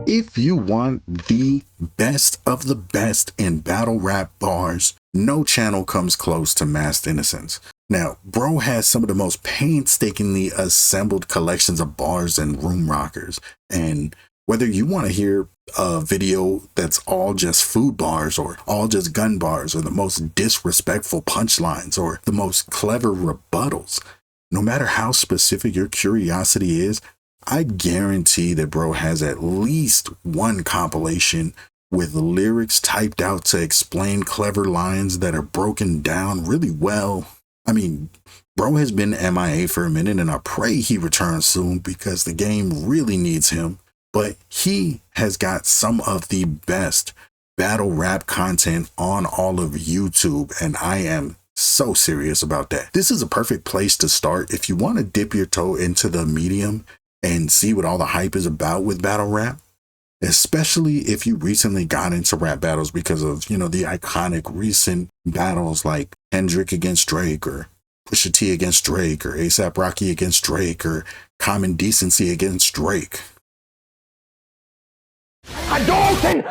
If you want the best of the best in battle rap bars, no channel comes close to Masked Inasense. Now, bro has some of the most painstakingly assembled collections of bars and room rockers. And whether you want to hear a video that's all just food bars or all just gun bars or the most disrespectful punchlines or the most clever rebuttals, no matter how specific your curiosity is, I guarantee that bro has at least one compilation with lyrics typed out to explain clever lines that are broken down really well. I mean, bro has been MIA for a minute, and I pray he returns soon because the game really needs him. But he has got some of the best battle rap content on all of YouTube, and I am so serious about that. This is a perfect place to start if you want to dip your toe into the medium and see what all the hype is about with battle rap, especially if you recently got into rap battles because of, you know, the iconic recent battles like Kendrick against Drake or Pusha T against Drake or A$AP Rocky against Drake or Common Decency against Drake.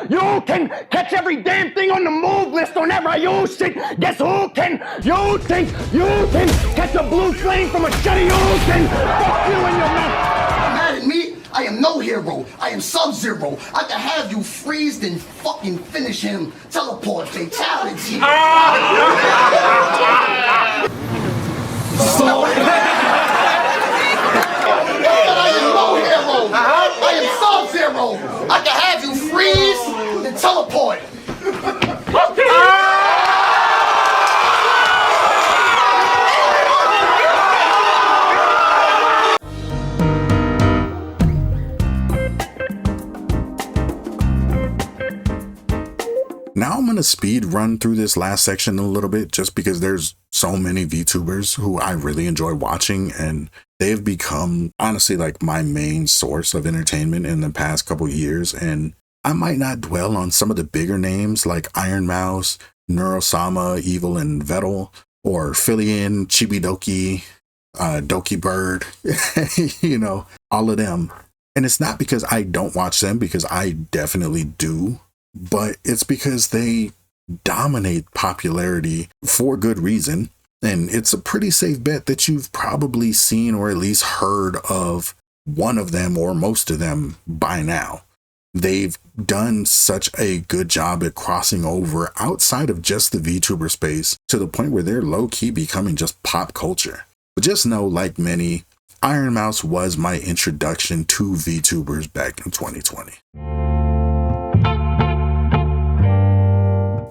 You can catch every damn thing on the move list whenever you shit. Guess who can? You think you can catch a blue flame from a shitty ocean? Fuck you in your mouth. Mad at me? I am no hero. I am Sub-Zero. I can have you freeze and fucking finish him. Teleport fatality. I am no hero. I am Sub-Zero. I can have you freeze and teleport. Now I'm going to speed run through this last section a little bit just because there's so many VTubers who I really enjoy watching, and they've become honestly like my main source of entertainment in the past couple years. And I might not dwell on some of the bigger names like Iron Mouse, Neurosama, Evil, and Vettel, or Fillion, Chibidoki, Doki Bird, you know, all of them. And it's not because I don't watch them, because I definitely do, but it's because they dominate popularity for good reason. And it's a pretty safe bet that you've probably seen or at least heard of one of them or most of them by now. They've done such a good job at crossing over outside of just the VTuber space to the point where they're low-key becoming just pop culture. But just know, like many, Iron Mouse was my introduction to VTubers back in 2020.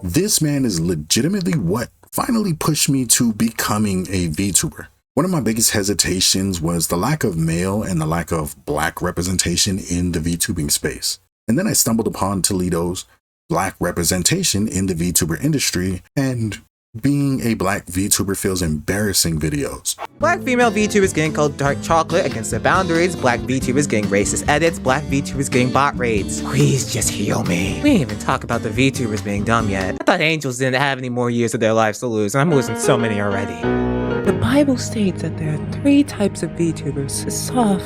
This man is legitimately what finally pushed me to becoming a VTuber. One of my biggest hesitations was the lack of male and the lack of black representation in the VTubing space. And then I stumbled upon Taledo's black representation in the VTuber industry, and being a black VTuber feels embarrassing videos. Black female VTubers getting called dark chocolate against the boundaries, black VTubers getting racist edits, black VTubers getting bot raids. Please just heal me. We didn't even talk about the VTubers being dumb yet. I thought angels didn't have any more years of their lives to lose, and I'm losing so many already. The Bible states that there are 3 types of VTubers. The soft,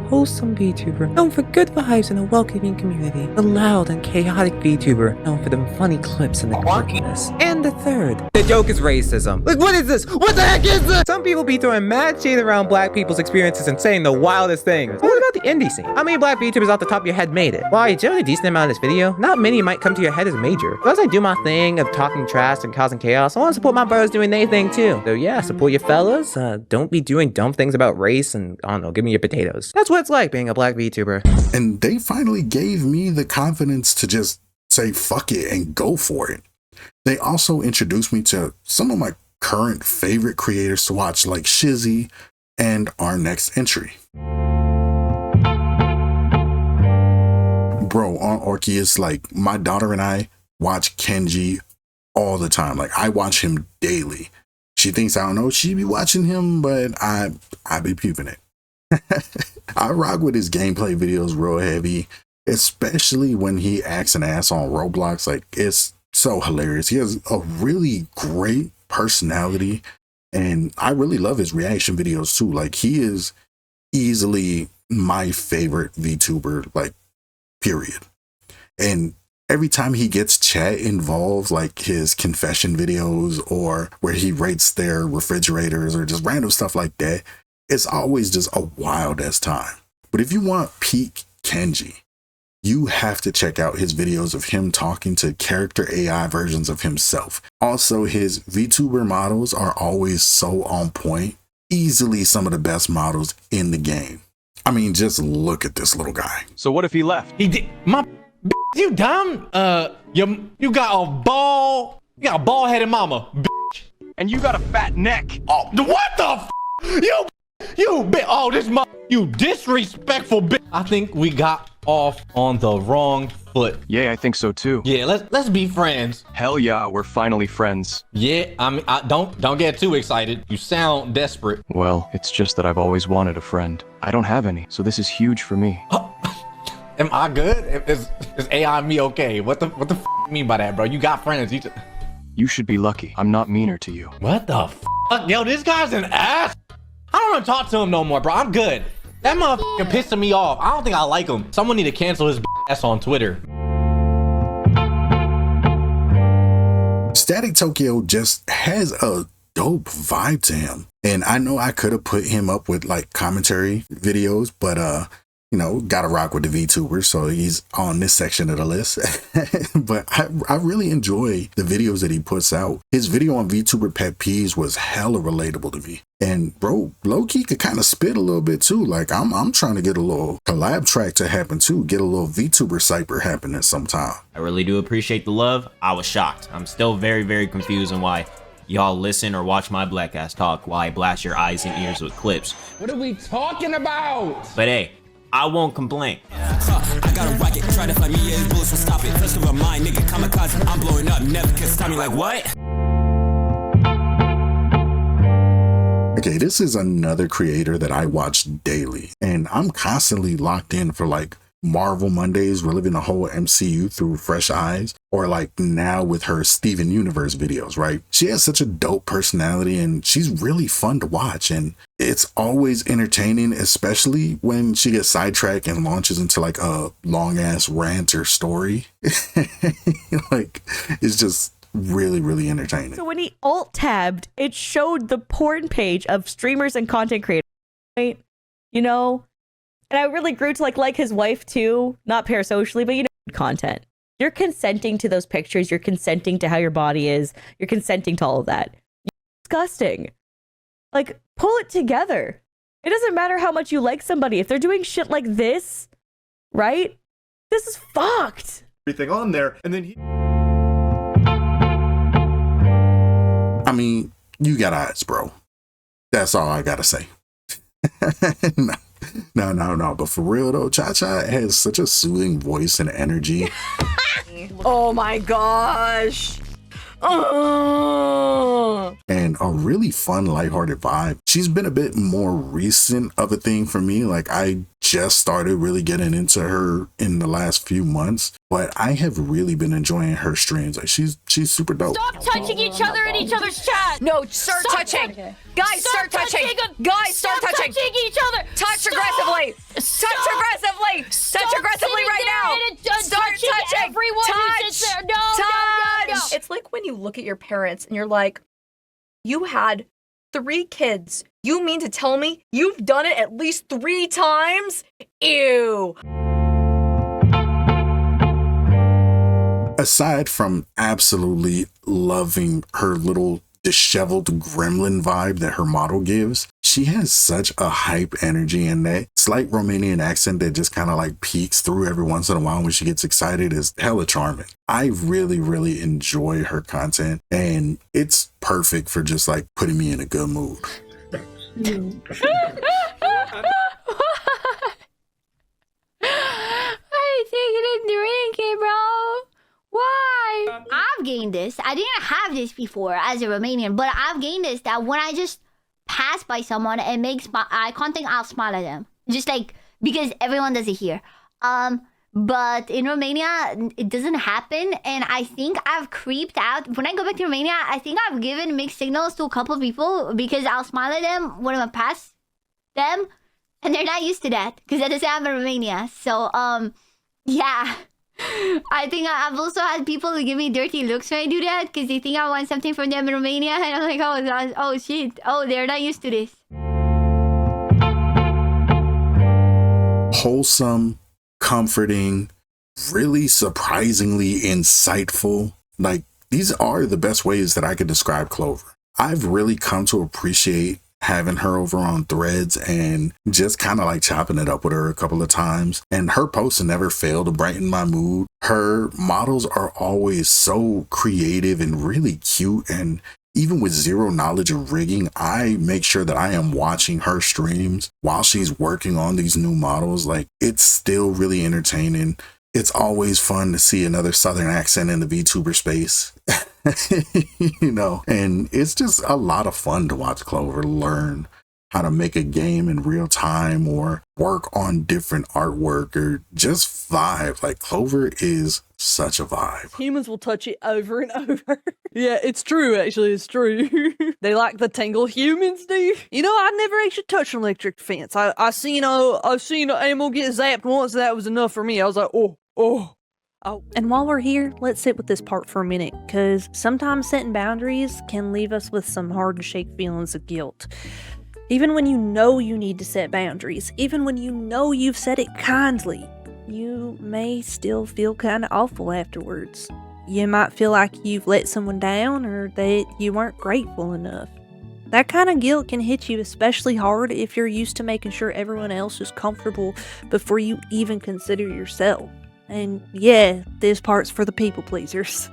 wholesome VTuber, known for good vibes and a welcoming community. The loud and chaotic VTuber, known for them funny clips and the quirkiness. And the third. The joke is racism. Like, what is this? What the heck is this? Some people be throwing mad shade around black people's experiences and saying the wildest things. What about the indie scene? How many black VTubers off the top of your head made it? While I generally a decent amount of this video, not many might come to your head as major. But as I do my thing of talking trash and causing chaos, I want to support my brothers doing their thing too. So yeah, support your fellas. Don't be doing dumb things about race and, I don't know, give me your potatoes. That's what it's like being a black VTuber. And they finally gave me the confidence to just say fuck it and go for it. They also introduced me to some of my current favorite creators to watch, like Shizzy and our next entry. Bro, on Orcheus, like, my daughter and I watch Kenji all the time. Like, I watch him daily. She thinks I don't know she be watching him, but I be peeping it. I rock with his gameplay videos real heavy, especially when he acts an ass on Roblox. Like, it's so hilarious. He has a really great personality, and I really love his reaction videos too. Like, he is easily my favorite VTuber, like, period. And every time he gets chat involved, like his confession videos or where he rates their refrigerators or just random stuff like that, it's always just a wild ass time. But if you want peak Kenji, you have to check out his videos of him talking to character AI versions of himself. Also, his VTuber models are always so on point. Easily some of the best models in the game. I mean, just look at this little guy. So what if he left? He did. You dumb? You got a bald-headed mama, bitch. And you got a fat neck. Oh, what the f? You bitch. Oh, this you disrespectful bitch. I think we got off on the wrong foot. Yeah, I think so too. Yeah, let's be friends. Hell yeah, we're finally friends. Yeah, don't get too excited. You sound desperate. Well, it's just that I've always wanted a friend. I don't have any, so this is huge for me. Am I good? Is AI me okay? What the f you mean by that, bro? You got friends. You should be lucky. I'm not meaner to you. What the f? Yo, this guy's an ass. I don't want to talk to him no more, bro. I'm good. That motherfucker pissing me off. I don't think I like him. Someone need to cancel his ass on Twitter. Static Tokyo just has a dope vibe to him. And I know I could have put him up with like commentary videos, but you know, gotta rock with the VTubers, so he's on this section of the list. But I really enjoy the videos that he puts out. His video on VTuber pet peeves was hella relatable to me. And bro, low-key could kind of spit a little bit too. Like I'm trying to get a little collab track to happen too. Get a little VTuber cypher happening sometime. I really do appreciate the love. I was shocked. I'm still very, very confused on why y'all listen or watch my black ass talk while I blast your eyes and ears with clips. What are we talking about? But hey, I won't complain. I got a rocket, try to find me, yeah, bullets will stop it. First of all, mine, nigga, kamikaze, I'm blowing up, never can stop me, like what? Okay, this is another creator that I watch daily, and I'm constantly locked in for like Marvel Mondays, reliving the whole MCU through fresh eyes, or like now with her Steven Universe videos, right? She has such a dope personality and she's really fun to watch, and it's always entertaining, especially when she gets sidetracked and launches into like a long ass rant or story. Like, it's just really, really entertaining. So when he alt-tabbed, it showed the porn page of streamers and content creators, right? You know? And I really grew to like his wife too, not parasocially, but you know, content. You're consenting to those pictures. You're consenting to how your body is. You're consenting to all of that. You're disgusting. Like, pull it together. It doesn't matter how much you like somebody. If they're doing shit like this, right? This is fucked. Everything on there, and then he... I mean, you got eyes, bro. That's all I gotta say. No. But for real though, Cha-Cha has such a soothing voice and energy. Oh my gosh. And a really fun, lighthearted vibe. She's been a bit more recent of a thing for me. Like, I just started really getting into her in the last few months, but I have really been enjoying her streams. Like she's super dope. Stop touching each other in each other's chat. No, start touching. Guys, start touching. Guys, start touching each other. Touch aggressively. Touch aggressively. Touch aggressively right now. Start touching everyone who sits there. No. It's like when you look at your parents and you're like, you had 3 kids. You mean to tell me you've done it at least 3 times? Ew. Aside from absolutely loving her little disheveled gremlin vibe that her model gives, she has such a hype energy, and that slight Romanian accent that just kind of like peeks through every once in a while when she gets excited is hella charming. I really enjoy her content, and it's perfect for just like putting me in a good mood. I ain't taking a drink, bro. Why? I've gained this. I didn't have this before as a Romanian, but I've gained this that when I just pass by someone and make eye contact, I'll smile at them. Just like, because everyone does it here. But in Romania, it doesn't happen. And I think I've creeped out. When I go back to Romania, I think I've given mixed signals to a couple of people because I'll smile at them when I pass them. And they're not used to that because that doesn't happen in Romania. So, yeah. I think I've also had people who give me dirty looks when I do that because they think I want something from them in Romania, and I'm like, oh shit, oh, they're not used to this. Wholesome, comforting, really surprisingly insightful. Like, these are the best ways that I could describe Clover. I've really come to appreciate having her over on Threads and just kind of like chopping it up with her a couple of times. And her posts never fail to brighten my mood. Her models are always so creative and really cute. And even with zero knowledge of rigging, I make sure that I am watching her streams while she's working on these new models. Like, it's still really entertaining. It's always fun to see another Southern accent in the VTuber space. You know, and it's just a lot of fun to watch Clover learn how to make a game in real time or work on different artwork or just vibe. Like, Clover is such a vibe. Humans will touch it over and over. Yeah, it's true, actually, it's true. They like the tingle, humans do. You know, I never actually touched an electric fence. I've seen an animal get zapped once, and that was enough for me. I was like, oh. And while we're here, let's sit with this part for a minute, because sometimes setting boundaries can leave us with some hard to shake feelings of guilt. Even when you know you need to set boundaries, even when you know you've said it kindly, you may still feel kind of awful afterwards. You might feel like you've let someone down or that you weren't grateful enough. That kind of guilt can hit you especially hard if you're used to making sure everyone else is comfortable before you even consider yourself. And yeah, this part's for the people pleasers.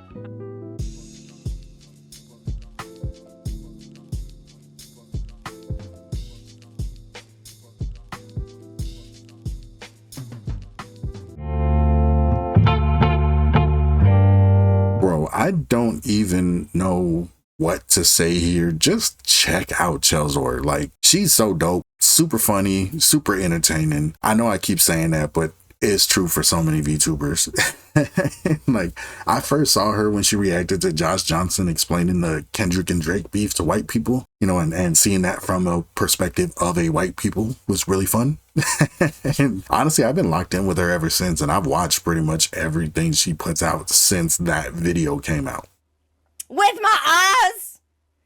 Bro, I don't even know what to say here. Just check out Chelzor. Like, she's so dope, super funny, super entertaining. I know I keep saying that, but it's true for so many VTubers. Like, I first saw her when she reacted to Josh Johnson explaining the Kendrick and Drake beef to white people, you know, and seeing that from a perspective of a white people was really fun. And honestly, I've been locked in with her ever since, and I've watched pretty much everything she puts out since that video came out. With my eyes!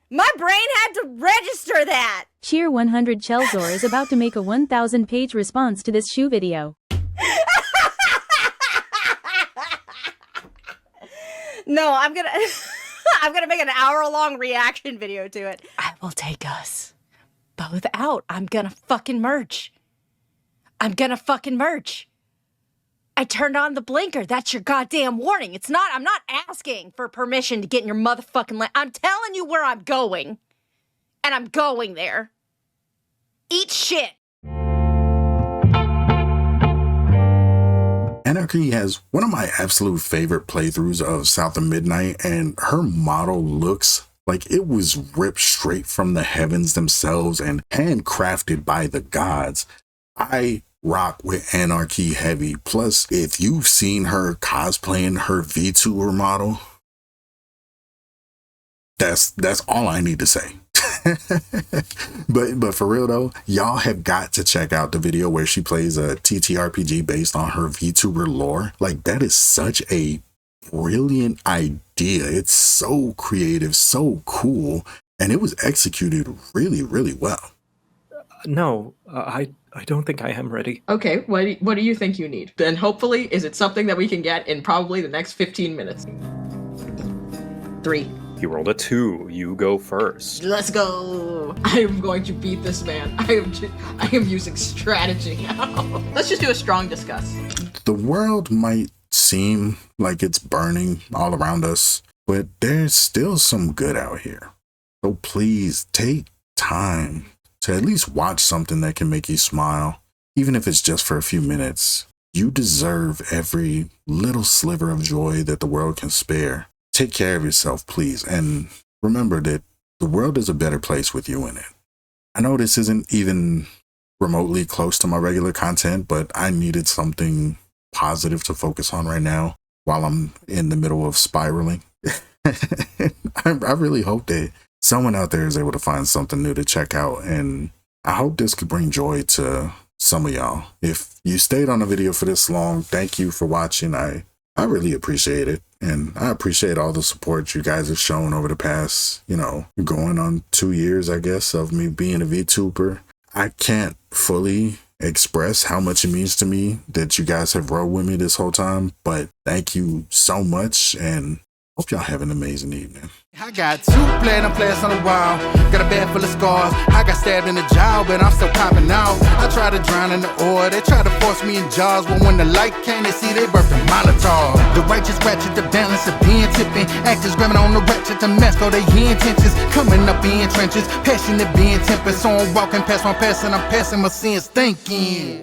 My brain had to register that! Cheer 100 Chelzor is about to make a 1,000 page response to this shoe video. No, I'm gonna make an hour-long reaction video to it. I will take us both out. I'm gonna fucking merge. I turned on the blinker. That's your goddamn warning. I'm not asking for permission to get in your motherfucking lane. I'm telling you where I'm going. And I'm going there. Eat shit. Anarchy has one of my absolute favorite playthroughs of South of Midnight, and her model looks like it was ripped straight from the heavens themselves and handcrafted by the gods. I rock with Anarchy heavy. Plus, if you've seen her cosplaying her VTuber model, that's all I need to say. but for real though, y'all have got to check out the video where she plays a TTRPG based on her VTuber lore. Like, that is such a brilliant idea. It's so creative, so cool, and it was executed really, really well. No, I don't think I am ready. Okay, what do you think you need? Then hopefully, is it something that we can get in probably the next 15 minutes? 3. You rolled a 2. You go first. Let's go. I am going to beat this man. I am using strategy now. Let's just do a strong discuss. The world might seem like it's burning all around us, but there's still some good out here. So please take time to at least watch something that can make you smile, even if it's just for a few minutes. You deserve every little sliver of joy that the world can spare. Take care of yourself, please, and remember that the world is a better place with you in it. I know this isn't even remotely close to my regular content, but I needed something positive to focus on right now while I'm in the middle of spiraling. I really hope that someone out there is able to find something new to check out, and I hope this could bring joy to some of y'all. If you stayed on the video for this long, thank you for watching. I really appreciate it, and I appreciate all the support you guys have shown over the past, going on 2 years, I guess, of me being a VTuber. I can't fully express how much it means to me that you guys have rode with me this whole time, but thank you so much, and hope y'all have an amazing evening. I got 2 platinum players on the wall, got a bed full of scars. I got stabbed in the jaw, but I'm still popping out. I tried to drown in the oil, they tried to force me in jaws, but when the light came, they see they birthed a Molotov. The righteous ratchet, the balance of being tipping, actors grabbing on the ratchet to mask all their intentions, coming up in trenches, passionate being tempered, so I'm walking past my past and I'm passing my sins thinking.